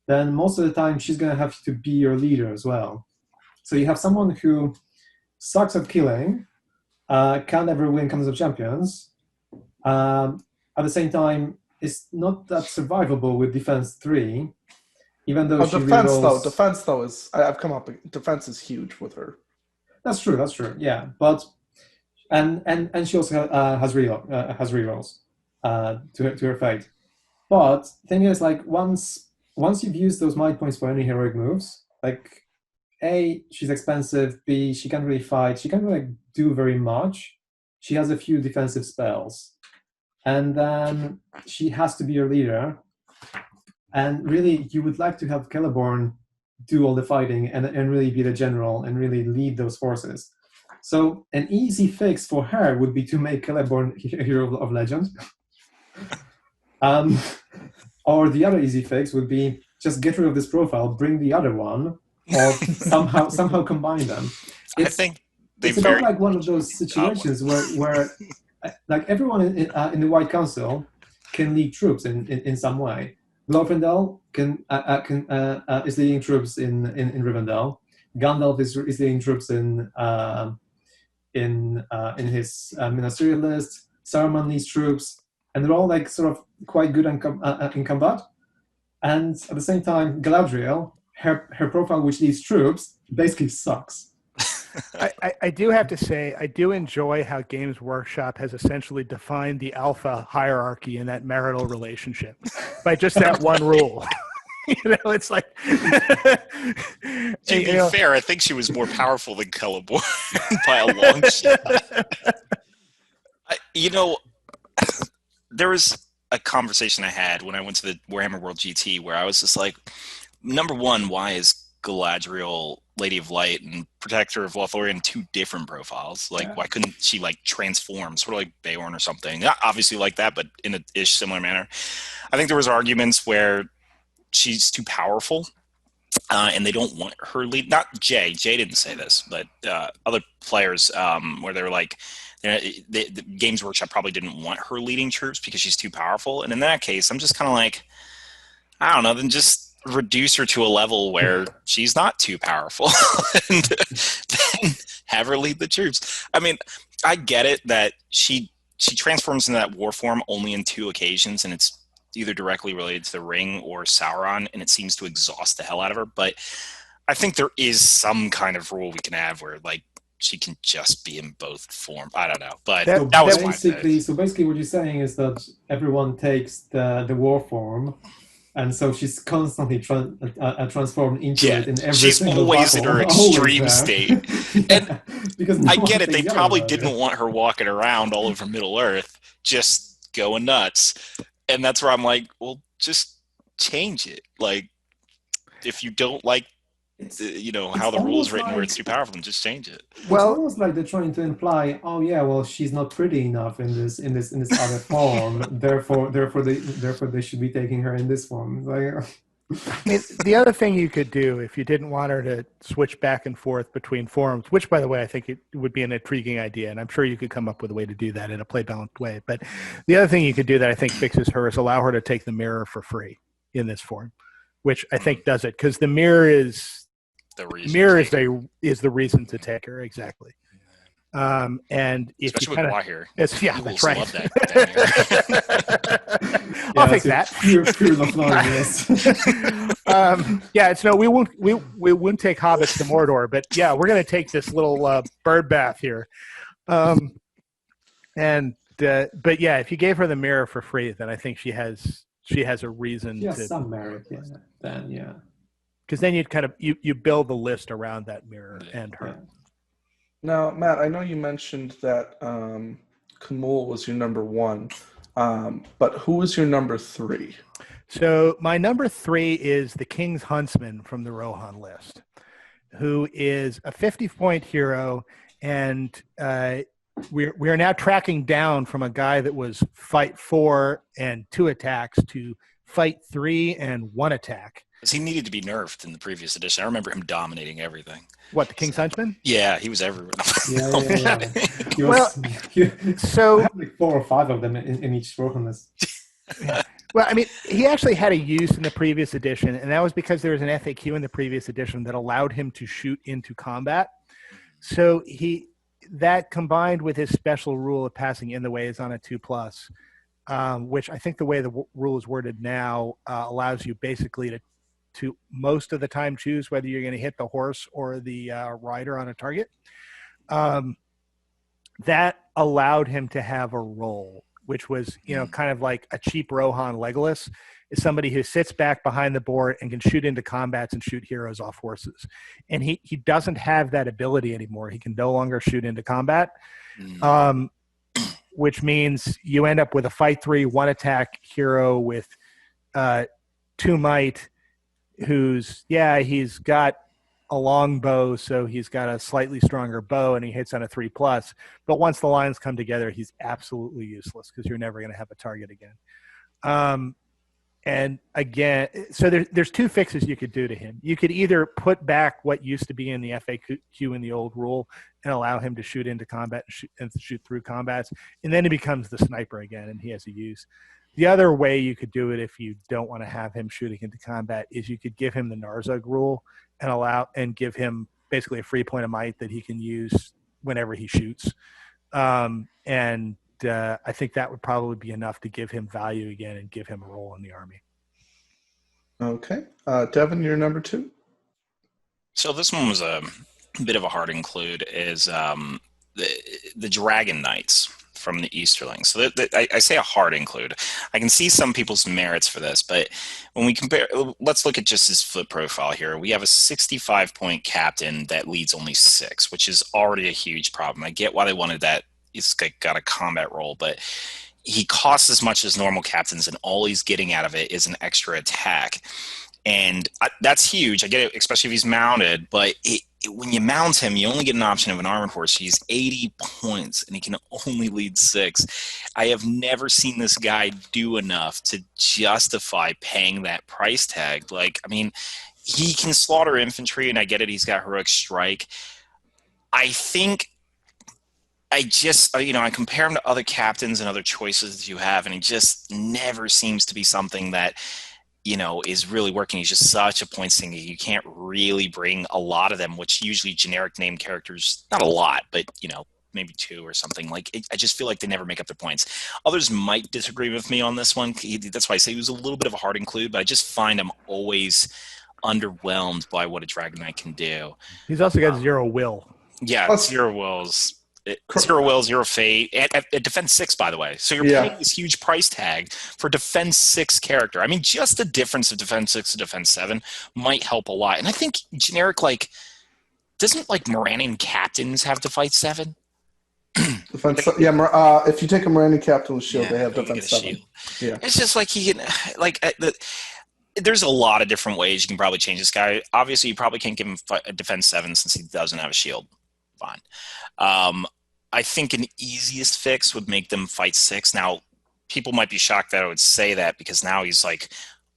then most of the time she's going to have to be your leader as well. So you have someone who sucks at killing. Can't ever win Contest of Champions. At the same time, it's not that survivable with Defense 3, even though defense though is defense is huge with her. That's true. Yeah, but and she also has rerolls to her fate. But thing is, like once you've used those might points for any heroic moves, like A, she's expensive. B, she can't really fight. She can't really do very much. She has a few defensive spells. And then she has to be your leader. And really, you would like to have Celeborn do all the fighting and really be the general and really lead those forces. So an easy fix for her would be to make Celeborn a hero of legend. Or the other easy fix would be just get rid of this profile, bring the other one, or somehow combine them. I think it's about like one of those situations where like everyone in the White Council can lead troops in some way. Glorfindel is leading troops in Rivendell. Gandalf is leading troops in his ministerial list. Saruman leads troops, and they're all like sort of quite good in combat. And at the same time, Galadriel, her profile, which leads troops, basically sucks. I do have to say, I do enjoy how Games Workshop has essentially defined the alpha hierarchy in that marital relationship by just that one rule. It's like... To be fair, I think she was more powerful than Celeborn by a long shot. There was a conversation I had when I went to the Warhammer World GT where I was just like, number one, why is Galadriel Lady of Light and Protector of Lothlorien two different profiles? Like, why couldn't she like transform, sort of like Beorn or something? Not obviously like that, but in a ish similar manner. I think there was arguments where she's too powerful, and they don't want her lead. Not Jay. Jay didn't say this, but other players where they were like, the Games Workshop probably didn't want her leading troops because she's too powerful. And in that case, I'm just kind of like, I don't know, then just reduce her to a level where she's not too powerful and then have her lead the troops. I mean, I get it that she transforms into that war form only in 2 occasions, and it's either directly related to the ring or Sauron, and it seems to exhaust the hell out of her. But I think there is some kind of rule we can have where, like, she can just be in both forms. I don't know, but that was basically so basically what you're saying is that everyone takes the war form, and so she's constantly transformed into it in every single battle. She's always in her extreme state. And because I get it, they probably didn't want her walking around all over Middle Earth just going nuts. And that's where I'm like, well, just change it. Like, if you don't like how the rule is written where it's too powerful, and just change it. Well, it's almost like they're trying to imply, oh yeah, well, she's not pretty enough in this other form, therefore they should be taking her in this form. Like, the other thing you could do if you didn't want her to switch back and forth between forms, which by the way I think it would be an intriguing idea, and I'm sure you could come up with a way to do that in a play balanced way. But the other thing you could do that I think fixes her is allow her to take the mirror for free in this form, which I think does it, because the mirror is the reason to take her, exactly. And if especially you with Wahir, that's right. Love that I'll take that. Pure yes. It's no, we wouldn't take hobbits to Mordor, but yeah, we're going to take this little bird bath here. But yeah, if you gave her the mirror for free, then I think she has a reason to some merit. Yeah, then yeah. Because then you'd kind of you build the list around that mirror and her. Yeah. Now, Matt, I know you mentioned that Kamul was your number 1, but who was your number 3? So my number 3 is the King's Huntsman from the Rohan list, who is a 50-point hero, and we are now tracking down from a guy that was fight 4 and 2 attacks to fight 3 and 1 attack. He needed to be nerfed in the previous edition. I remember him dominating everything. What, the King's Huntsman? Yeah, he was everywhere. Yeah. So like 4 or 5 of them in each Rohan list. Well, I mean, he actually had a use in the previous edition, and that was because there was an FAQ in the previous edition that allowed him to shoot into combat. So that combined with his special rule of passing in the ways on a 2+, which I think the way the rule is worded now allows you basically to most of the time choose whether you're going to hit the horse or the rider on a target. That allowed him to have a role, which was, kind of like a cheap Rohan Legolas, is somebody who sits back behind the board and can shoot into combats and shoot heroes off horses. And he doesn't have that ability anymore. He can no longer shoot into combat, which means you end up with a fight 3, 1 attack hero with 2 might, he's got a long bow, so he's got a slightly stronger bow, and he hits on a 3+. But once the lines come together, he's absolutely useless because you're never going to have a target again. And again, so there's 2 fixes you could do to him. You could either put back what used to be in the FAQ in the old rule and allow him to shoot into combat and shoot through combats, and then he becomes the sniper again, and he has a use. The other way you could do it if you don't want to have him shooting into combat is you could give him the Narzug rule and give him basically a free point of might that he can use whenever he shoots. I think that would probably be enough to give him value again and give him a role in the army. Okay. Devin, you're number 2? So this one was a bit of a hard include, is the Dragon Knights from the Easterlings. So I say a hard include. I can see some people's merits for this, but when we compare, let's look at just his flip profile here. We have a 65-point captain that leads only 6, which is already a huge problem. I get why they wanted that. He's got a combat role, but he costs as much as normal captains, and all he's getting out of it is an extra attack. And that's huge. I get it, especially if he's mounted, but when you mount him, you only get an option of an armored horse. He's 80 points, and he can only lead 6. I have never seen this guy do enough to justify paying that price tag. Like, I mean, he can slaughter infantry, and I get it. He's got heroic strike. I think I just, I compare him to other captains and other choices that you have, and it just never seems to be something that, is really working. He's just such a point singer. You can't really bring a lot of them, which usually generic name characters, not a lot, but, maybe 2 or something. I just feel like they never make up their points. Others might disagree with me on this one. That's why I say he was a little bit of a hard include, but I just find him always underwhelmed by what a Dragon Knight can do. He's also got 0 will. Yeah, 0 wills. 0 will, 0 fate. At Defense 6, by the way. So you're paying this huge price tag for Defense 6 character. I mean, just the difference of Defense 6 to Defense 7 might help a lot. And I think generic, doesn't Moranian captains have to fight 7? Defense, if you take a Miranda Captain with shield, they have Defense 7. Yeah, it's just he can there's a lot of different ways you can probably change this guy. Obviously, you probably can't give him a Defense 7 since he doesn't have a shield. Fine. I think an easiest fix would make them fight 6. Now, people might be shocked that I would say that because now he's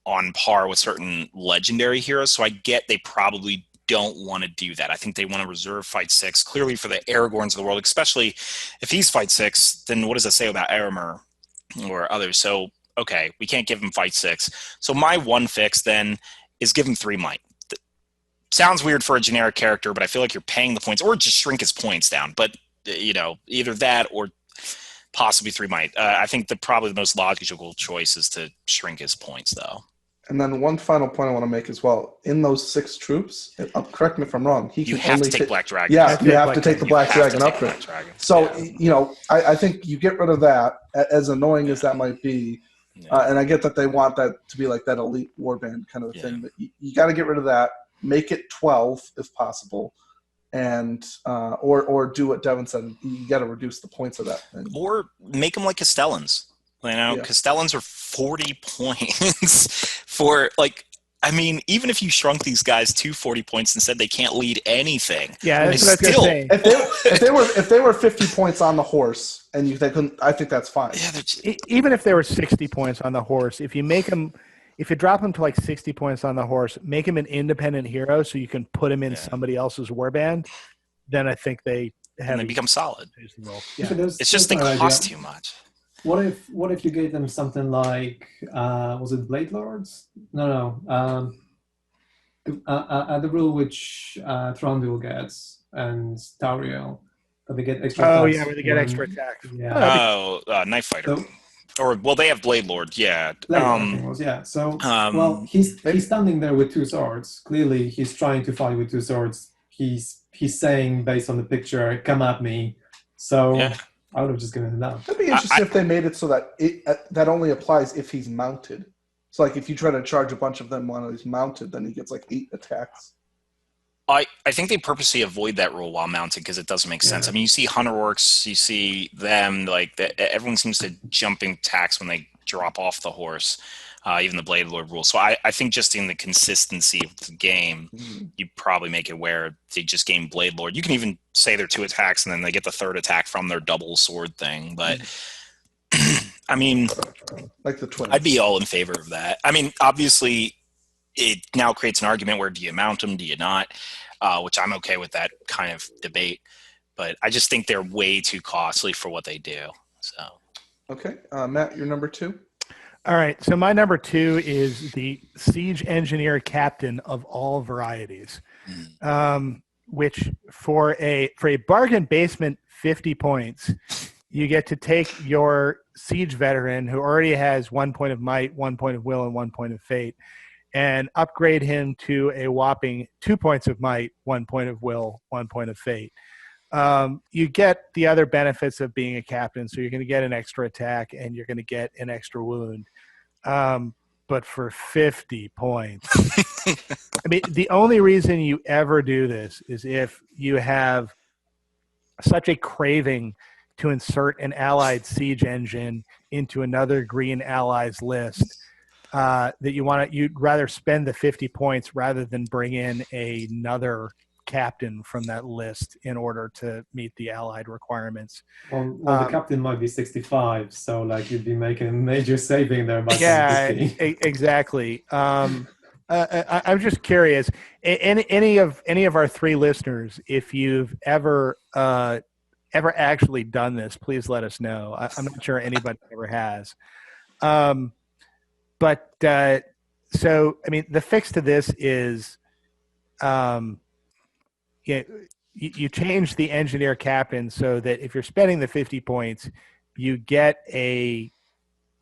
on par with certain legendary heroes. So I get they probably don't want to do that. I think they want to reserve fight 6 clearly for the Aragorns of the world, especially if he's fight 6. Then what does that say about Eomer or others? So okay, we can't give him fight 6. So my one fix then is give him 3 might. Sounds weird for a generic character, but I feel like you're paying the points, or just shrink his points down. But either that or possibly 3 might. I think probably the most logical choice is to shrink his points, though. And then one final point I want to make as well. In those 6 troops, correct me if I'm wrong, you have to take Black Dragon. Yeah, you have to take the Black Dragon upgrade. So, I think you get rid of that, as annoying as that might be. And I get that they want that to be like that elite warband kind of thing, but you got to get rid of that. Make it 12 if possible, and or do what Devin said. You got to reduce the points of that thing. Or make them like Castellans. Castellans are 40 points for even if you shrunk these guys to 40 points and said they can't lead anything. Yeah, that's what I was gonna say. If they were 50 points on the horse and they couldn't, I think that's fine. Yeah, even if they were 60 points on the horse, if you drop him to 60 points on the horse, make him an independent hero so you can put him in somebody else's warband, then I think they become solid. Yeah. It's just they cost too much. What if you gave them something like was it Blade Lords? No. The rule which Thranduil gets and Tauriel, but they get extra. Oh yeah, where they get extra attack. Yeah. Knife Fighter. They have Blade Lord. Yeah. So he's standing there with 2 swords. Clearly, he's trying to fight with 2 swords. He's saying based on the picture, "Come at me." So. Yeah. I would have just given him that. That'd be interesting if they made it so that that only applies if he's mounted. So, if you try to charge a bunch of them while he's mounted, then he gets 8 attacks. I think they purposely avoid that rule while mounted because it doesn't make sense. I mean, you see Hunter Orcs, you see them, everyone seems to jumping attacks when they drop off the horse, even the Blade Lord rule. So I think just in the consistency of the game, you probably make it where they just game Blade Lord. You can even say they're 2 attacks and then they get the 3rd attack from their double sword thing. But, I mean, like the twins. I'd be all in favor of that. I mean, obviously, it now creates an argument where do you mount them, do you not? Which I'm okay with that kind of debate. But I just think they're way too costly for what they do. So, okay. Matt, your number 2? All right, so my number 2 is the Siege Engineer Captain of all varieties, which for a bargain basement 50 points, you get to take your Siege Veteran who already has 1 point of might, 1 point of will, and 1 point of fate, and upgrade him to a whopping 2 points of might, 1 point of will, 1 point of fate. You get the other benefits of being a captain, so you're going to get an extra attack and you're going to get an extra wound. But for 50 points, I mean, the only reason you ever do this is if you have such a craving to insert an allied siege engine into another green allies list that you'd rather spend the 50 points rather than bring in another captain from that list in order to meet the allied requirements. Well, the captain might be 65, so you'd be making a major saving there. Exactly. I'm just curious. Any of our 3 listeners, if you've ever ever actually done this, please let us know. I'm not sure anybody ever has. So, I mean, the fix to this is you change the engineer captain so that if you're spending the 50 points, you get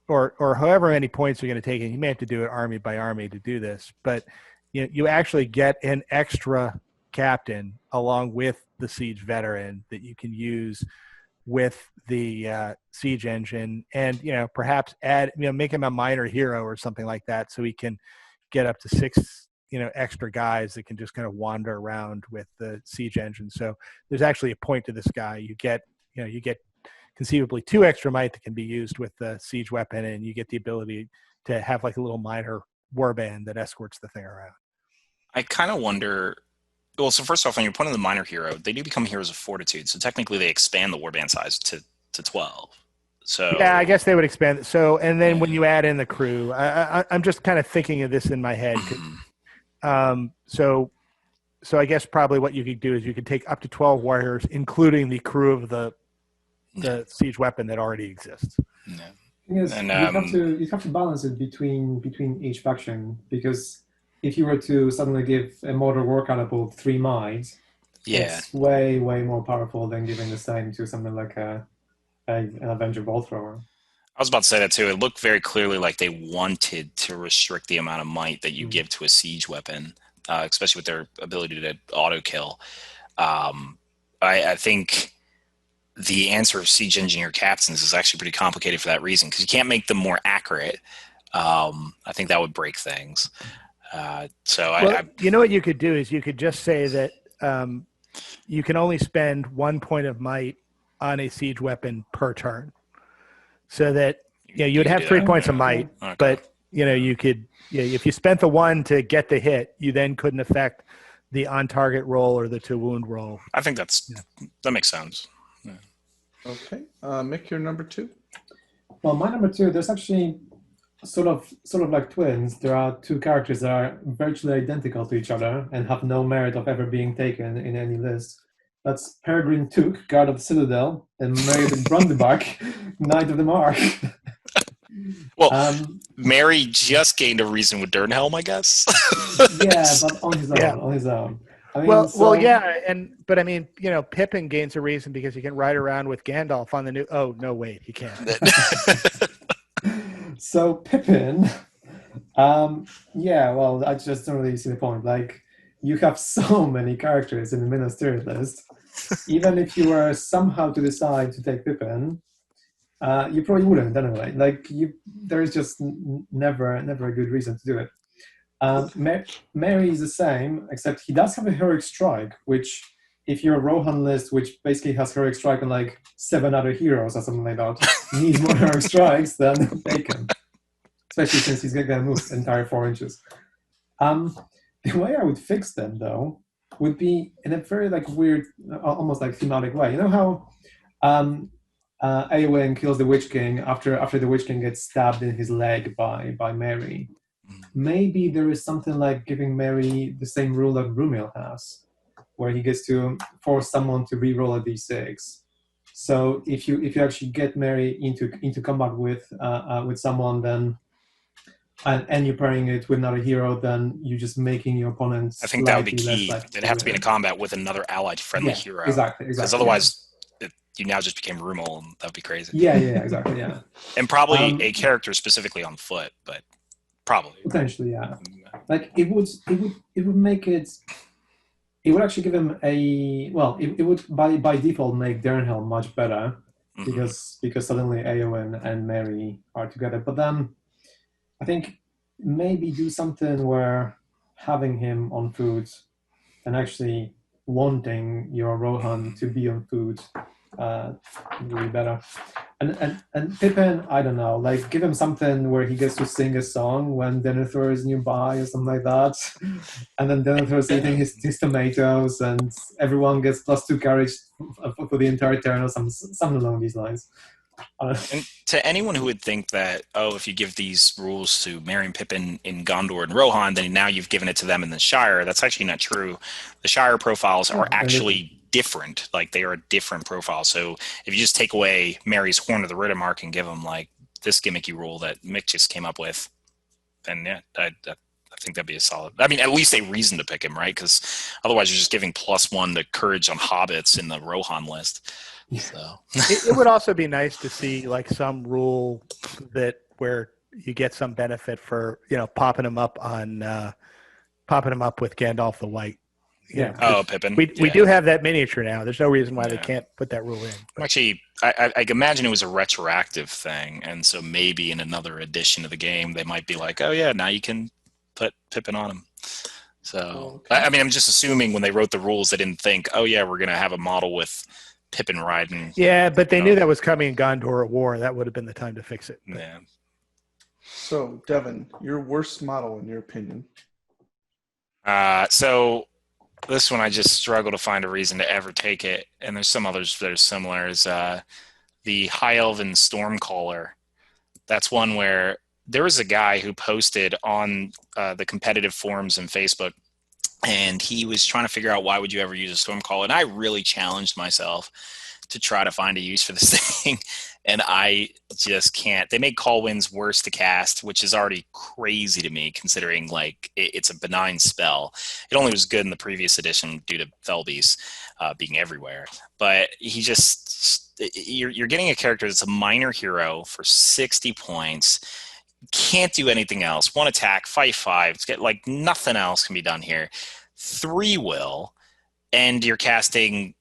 or however many points you're going to take, and you may have to do it army by army to do this, but you actually get an extra captain along with the siege veteran that you can use with the siege engine, and perhaps add make him a minor hero or something like that, so he can get up to 6 extra guys that can just kind of wander around with the siege engine. So there's actually a point to this guy. You get conceivably 2 extra might that can be used with the siege weapon, and you get the ability to have like a little minor warband that escorts the thing around. I kind of wonder. Well, so first off, on your point of the minor hero, they do become heroes of fortitude. So technically, they expand the warband size to 12. So yeah, I guess they would expand it. So, and then when you add in the crew, I'm just kind of thinking of this in my head. So I guess probably what you could do is you could take up to 12 warriors, including the crew of the siege weapon that already exists. Yeah. Yes, and you have to balance it between each faction, because if you were to suddenly give a mortar war catapult 3 might, it's way more powerful than giving the same to something like an Avenger Bolt Thrower. I was about to say that too. It looked very clearly like they wanted to restrict the amount of might that you give to a siege weapon, especially with their ability to auto kill. I think the answer of siege engineer captains is actually pretty complicated for that reason, because you can't make them more accurate. I think that would break things. What you could do is you could just say that you can only spend 1 point of might on a siege weapon per turn, so that you would have 3 points of might, but you could if you spent the 1 to get the hit, you then couldn't affect the on target roll or the to wound roll. I think that makes sense. Yeah. Okay, Mick, your number 2. Well, my number 2, there's actually sort of like twins. There are 2 characters that are virtually identical to each other and have no merit of ever being taken in any list. That's Peregrine Took, Guard of the Citadel, and Mary the Brundebach, Knight of the Mark. Well, Mary just gained a reason with Durnhelm, I guess. Yeah, but on his own. Yeah. On his own. I mean, but I mean, Pippin gains a reason because he can ride around with Gandalf on the new. Oh no, wait, he can't. So Pippin, I just don't really see the point. Like, you have so many characters in the Minas Tirith list. Even if you were somehow to decide to take Pippin, you probably wouldn't anyway. Like, there is just never a good reason to do it. Mary is the same, except he does have a heroic strike, which, if you're a Rohan list, which basically has heroic strike on like 7 other heroes or something like that, needs more heroic strikes than Bacon. Especially since he's going to move the entire 4 inches. The way I would fix them, though, would be in a very like weird, almost like thematic way. You know how Eowyn kills the Witch King after the Witch King gets stabbed in his leg by Mary? Maybe there is something like giving Mary the same rule that Rumil has, where he gets to force someone to re-roll a d6. So if you actually get Mary into combat with someone, then and you're pairing it with another hero, then you're just making your opponent. I think that would be key. They'd have to be in a combat with another allied friendly hero. Exactly. Because otherwise, you now just became Rumil, and that would be crazy. Yeah, exactly. Yeah. And probably a character specifically on foot, but probably potentially, yeah. Like it would make it. It would actually give him it would by default make Durnhelm much better, because suddenly Eowyn and Mary are together. But then I think maybe do something where having him on foot and actually wanting your Rohan to be on foot really better. And Pippin, I don't know, like give him something where he gets to sing a song when Denethor is nearby or something like that. And then Denethor is eating his tomatoes and everyone gets +2 courage for the entire turn or something along these lines. And to anyone who would think that, if you give these rules to Merry and Pippin in Gondor and Rohan, then now you've given it to them in the Shire, that's actually not true. The Shire profiles are actually different. Like they are a different profile. So if you just take away Mary's Horn of the Riddermark and give them like this gimmicky rule that Mick just came up with, then yeah, I think that'd be a solid. I mean, at least a reason to pick him, right? Because otherwise, you're just giving +1 to courage on hobbits in the Rohan list. So it would also be nice to see like some rule that where you get some benefit for popping him up with Gandalf the White. Pippin. We do have that miniature now. There's no reason why they can't put that rule in. But. Actually, I imagine it was a retroactive thing, and so maybe in another edition of the game, they might be like, oh yeah, now you can put Pippin on him. So, I mean, I'm just assuming when they wrote the rules, they didn't think, oh yeah, we're going to have a model with Pippin riding. Yeah, but they knew that was coming in Gondor at War. That would have been the time to fix it. But. Yeah. So, Devin, your worst model in your opinion? So this one I just struggle to find a reason to ever take it, and there's some others that are similar. Is the High Elven Stormcaller. That's one where there was a guy who posted on the competitive forums and Facebook, and he was trying to figure out why would you ever use a Stormcaller, and I really challenged myself to try to find a use for this thing, and I just can't. They made Call Winds worse to cast, which is already crazy to me, considering like it's a benign spell. It only was good in the previous edition due to Felbeast being everywhere, but he just you're getting a character that's a minor hero for 60 points. Can't do anything else. 1 attack, fight 5. It's like nothing else can be done here. 3 will, and you're casting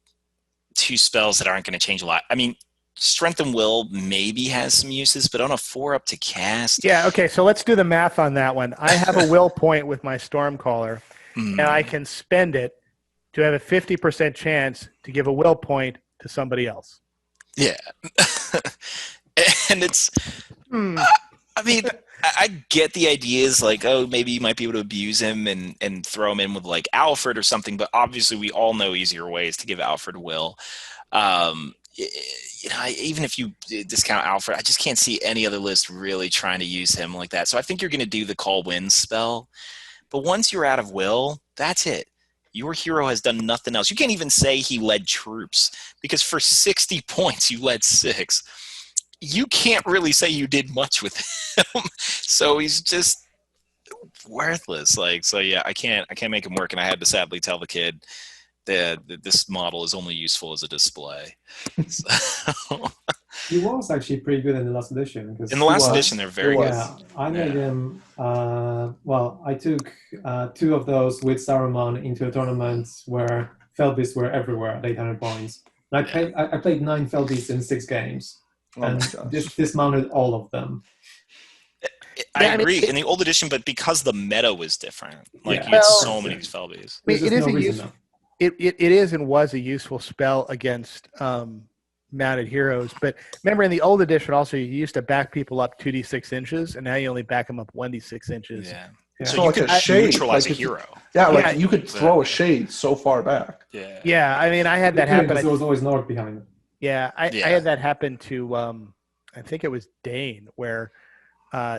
2 spells that aren't going to change a lot. I mean, Strength and Will maybe has some uses, but on a 4 up to cast. Yeah, okay, so let's do the math on that one. I have a will point with my Stormcaller, and I can spend it to have a 50% chance to give a will point to somebody else. Yeah. And it's... I mean, I get the ideas like, oh, maybe you might be able to abuse him and throw him in with like Alfred or something, but obviously we all know easier ways to give Alfred will. Even if you discount Alfred, I just can't see any other list really trying to use him like that. So I think you're going to do the Call Winds spell, but once you're out of will, that's it. Your hero has done nothing else. You can't even say he led troops because for 60 points you led 6. You can't really say you did much with him. So he's just worthless. Like, so yeah, I can't make him work. And I had to sadly tell the kid that this model is only useful as a display. So. He was actually pretty good in the last edition. In the last edition, they're very good. Yeah, I made him. I took 2 of those with Saruman into a tournament where Felbeasts were everywhere at 800 points. And I played 9 Felbeasts in 6 games. And dismounted all of them. I agree in the old edition, but because the meta was different, like you had so many Felbeasts. I mean, it is and was a useful spell against mounted heroes. But remember, in the old edition, also you used to back people up 2d6 inches, and now you only back them up 1d6 inches. Yeah. So you could neutralize a hero. Yeah, you could throw a shade so far back. Yeah. Yeah, I mean, I had that happen. There was always Nord behind it. Yeah, I had that happen to, I think it was Dane, where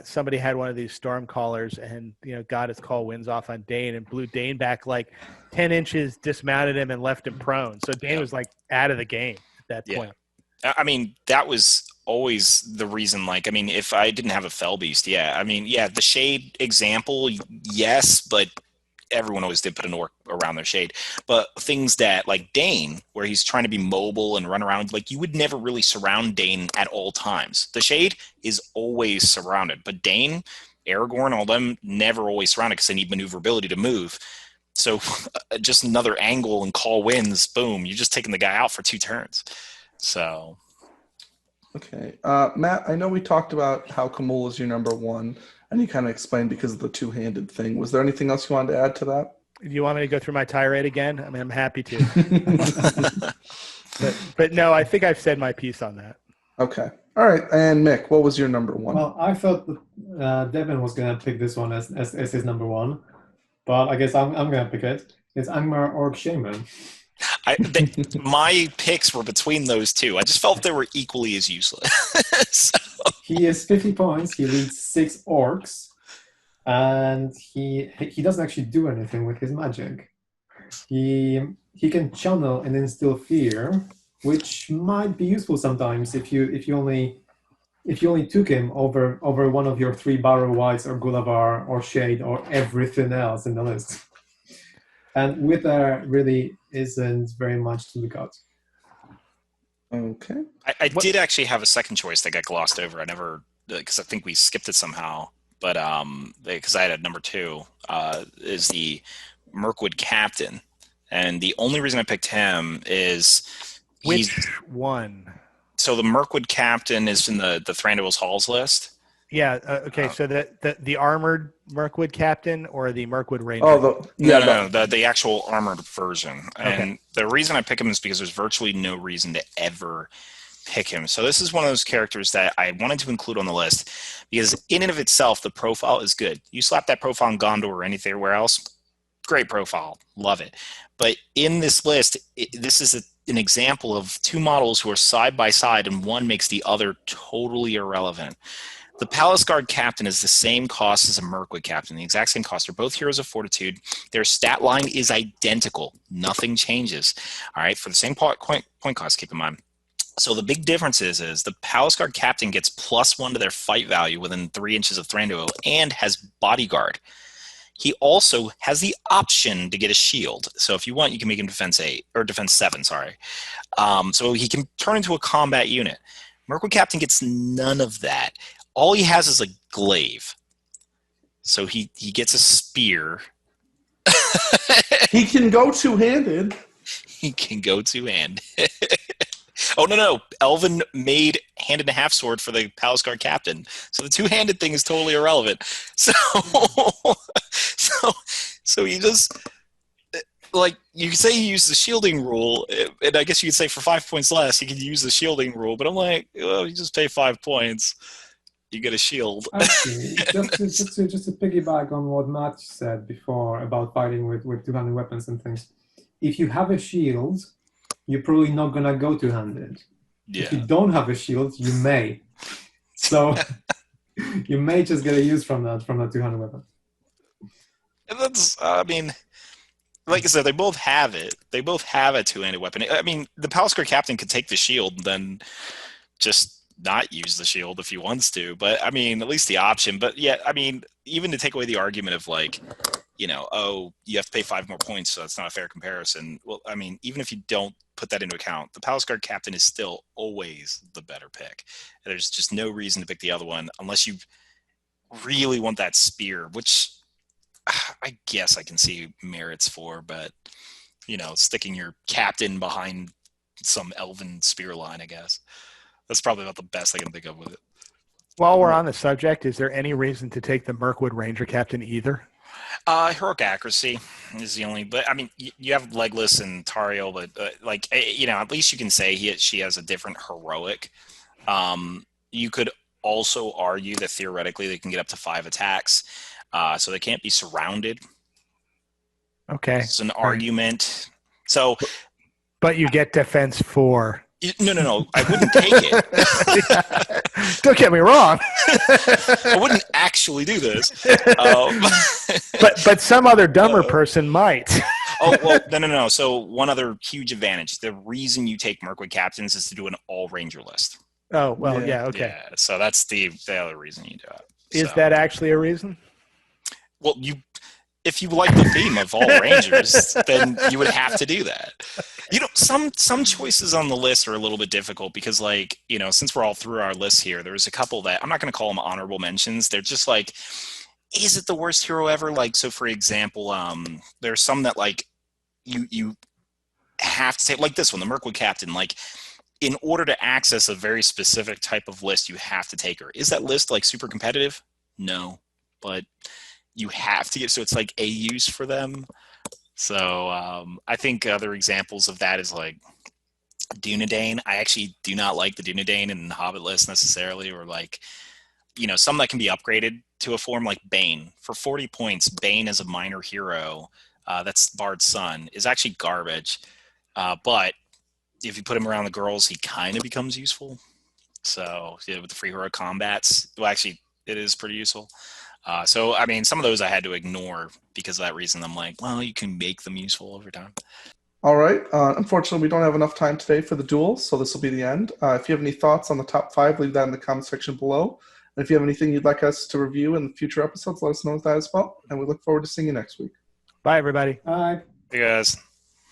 somebody had one of these Stormcallers and, got his Call Winds off on Dane and blew Dane back like 10 inches, dismounted him, and left him prone. So Dane was like out of the game at that point. I mean, that was always the reason. Like, I mean, if I didn't have a Felbeast, the Shade example, yes, but everyone always did put an orc around their shade. But things that like Dane, where he's trying to be mobile and run around, like you would never really surround Dane at all times. The shade is always surrounded, but Dane, Aragorn, all them never always surrounded because they need maneuverability to move. So just another angle and Call Winds, boom, you're just taking the guy out for 2 turns. So. Okay. Matt, I know we talked about how Khamûl is your number 1. And you kind of explained because of the 2-handed thing. Was there anything else you wanted to add to that? Do you want me to go through my tirade again? I mean, I'm happy to. but no, I think I've said my piece on that. Okay. All right. And Mick, what was your number 1? Well, I thought Devin was going to pick this one as his number 1. But I guess I'm going to pick it. It's Angmar Orc Shaman. My picks were between those 2. I just felt they were equally as useless. So. He is 50 points. He leads 6 orcs, and he doesn't actually do anything with his magic. He he can channel and instill fear, which might be useful sometimes if you only took him over one of your 3 Barrow Whites or Gulavar or Shade or everything else in the list. And Wither really isn't very much to look at. Okay. I did actually have a second choice that got glossed over. I never, because I think we skipped it somehow. But because I had a number 2, is the Mirkwood Captain, and the only reason I picked him is which one? So the Mirkwood Captain is in the Thranduil's Halls list. Yeah. Okay. So the armored Mirkwood Captain or the Mirkwood Ranger? Oh, no, the actual armored version. And okay. The reason I pick him is because there's virtually no reason to ever pick him. So this is one of those characters that I wanted to include on the list because in and of itself, the profile is good. You slap that profile on Gondor or anywhere else, great profile, love it. But in this list, this is an example of 2 models who are side by side and one makes the other totally irrelevant. The Palace Guard Captain is the same cost as a Mirkwood Captain, the exact same cost. They're both Heroes of Fortitude. Their stat line is identical. Nothing changes. All right, for the same point cost, keep in mind. So the big difference is the Palace Guard Captain gets +1 to their fight value within 3 inches of Thranduil and has Bodyguard. He also has the option to get a shield. So if you want, you can make him defense 8 or defense 7. Sorry. So he can turn into a combat unit. Mirkwood Captain gets none of that. All he has is a glaive. So he gets a spear. He can go 2-handed. He can go 2-handed. Oh, no. Elvin made hand-and-a-half sword for the Palace Guard Captain. So the 2-handed thing is totally irrelevant. So you just, like, you could say he used the shielding rule, and I guess you could say for 5 points less, he could use the shielding rule, but I'm like, well, you just pay 5 points, you get a shield. Actually, just to piggyback on what Matt said before about fighting with 2-handed weapons and things, if you have a shield, you're probably not going to go 2-handed. Yeah. If you don't have a shield, you may. So you may just get a use from that 2-handed weapon. And that's, I mean, like I said, they both have it. They both have a 2-handed weapon. I mean, the Palace Guard Captain could take the shield and then just not use the shield if he wants to. But, I mean, at least the option. But, yeah, I mean, even to take away the argument of, like, you know, oh, you have to pay 5 more points, so that's not a fair comparison. Well, I mean, even if you don't put that into account, the Palace Guard Captain is still always the better pick. There's just no reason to pick the other one unless you really want that spear, which I guess I can see merits for, but, you know, sticking your captain behind some elven spear line, I guess. That's probably about the best I can think of with it. While we're on the subject, is there any reason to take the Mirkwood Ranger Captain either? Heroic accuracy is the only, but I mean, you have Legless and Tariel, but like, you know, at least you can say she has a different heroic. You could also argue that theoretically they can get up to 5 attacks, so they can't be surrounded. Okay. It's an argument. So, but you get defense 4. No. I wouldn't take it. Don't get me wrong. I wouldn't actually do this. But some other dumber person might. Oh, well, no. So one other huge advantage. The reason you take Mirkwood Captains is to do an all-ranger list. Oh, well, yeah, okay. Yeah, so that's the other reason you do it. Is that actually a reason? Well, if you like the theme of all rangers, then you would have to do that. You know, some choices on the list are a little bit difficult because, like, you know, since we're all through our list here, there's a couple that I'm not going to call them honorable mentions. They're just like, is it the worst hero ever? Like, so for example, there's some that, like, you have to take, like this one, the Mirkwood Captain. Like, in order to access a very specific type of list, you have to take her. Is that list, like, super competitive? No, but you have to get, so it's like a use for them. So I think other examples of that is like Dunedain. I actually do not like the Dunedain in the Hobbit list necessarily, or like, you know, some that can be upgraded to a form like Bane. For 40 points, Bane as a minor hero, that's Bard's son, is actually garbage. But if you put him around the girls, he kind of becomes useful. So yeah, with the free hero combats, well, actually, it is pretty useful. So, I mean, some of those I had to ignore because of that reason. I'm like, well, you can make them useful over time. All right. Unfortunately, we don't have enough time today for the duel, so this will be the end. If you have any thoughts on the top 5, leave that in the comment section below. And if you have anything you'd like us to review in future episodes, let us know that as well. And we look forward to seeing you next week. Bye, everybody. Bye. Hey, guys.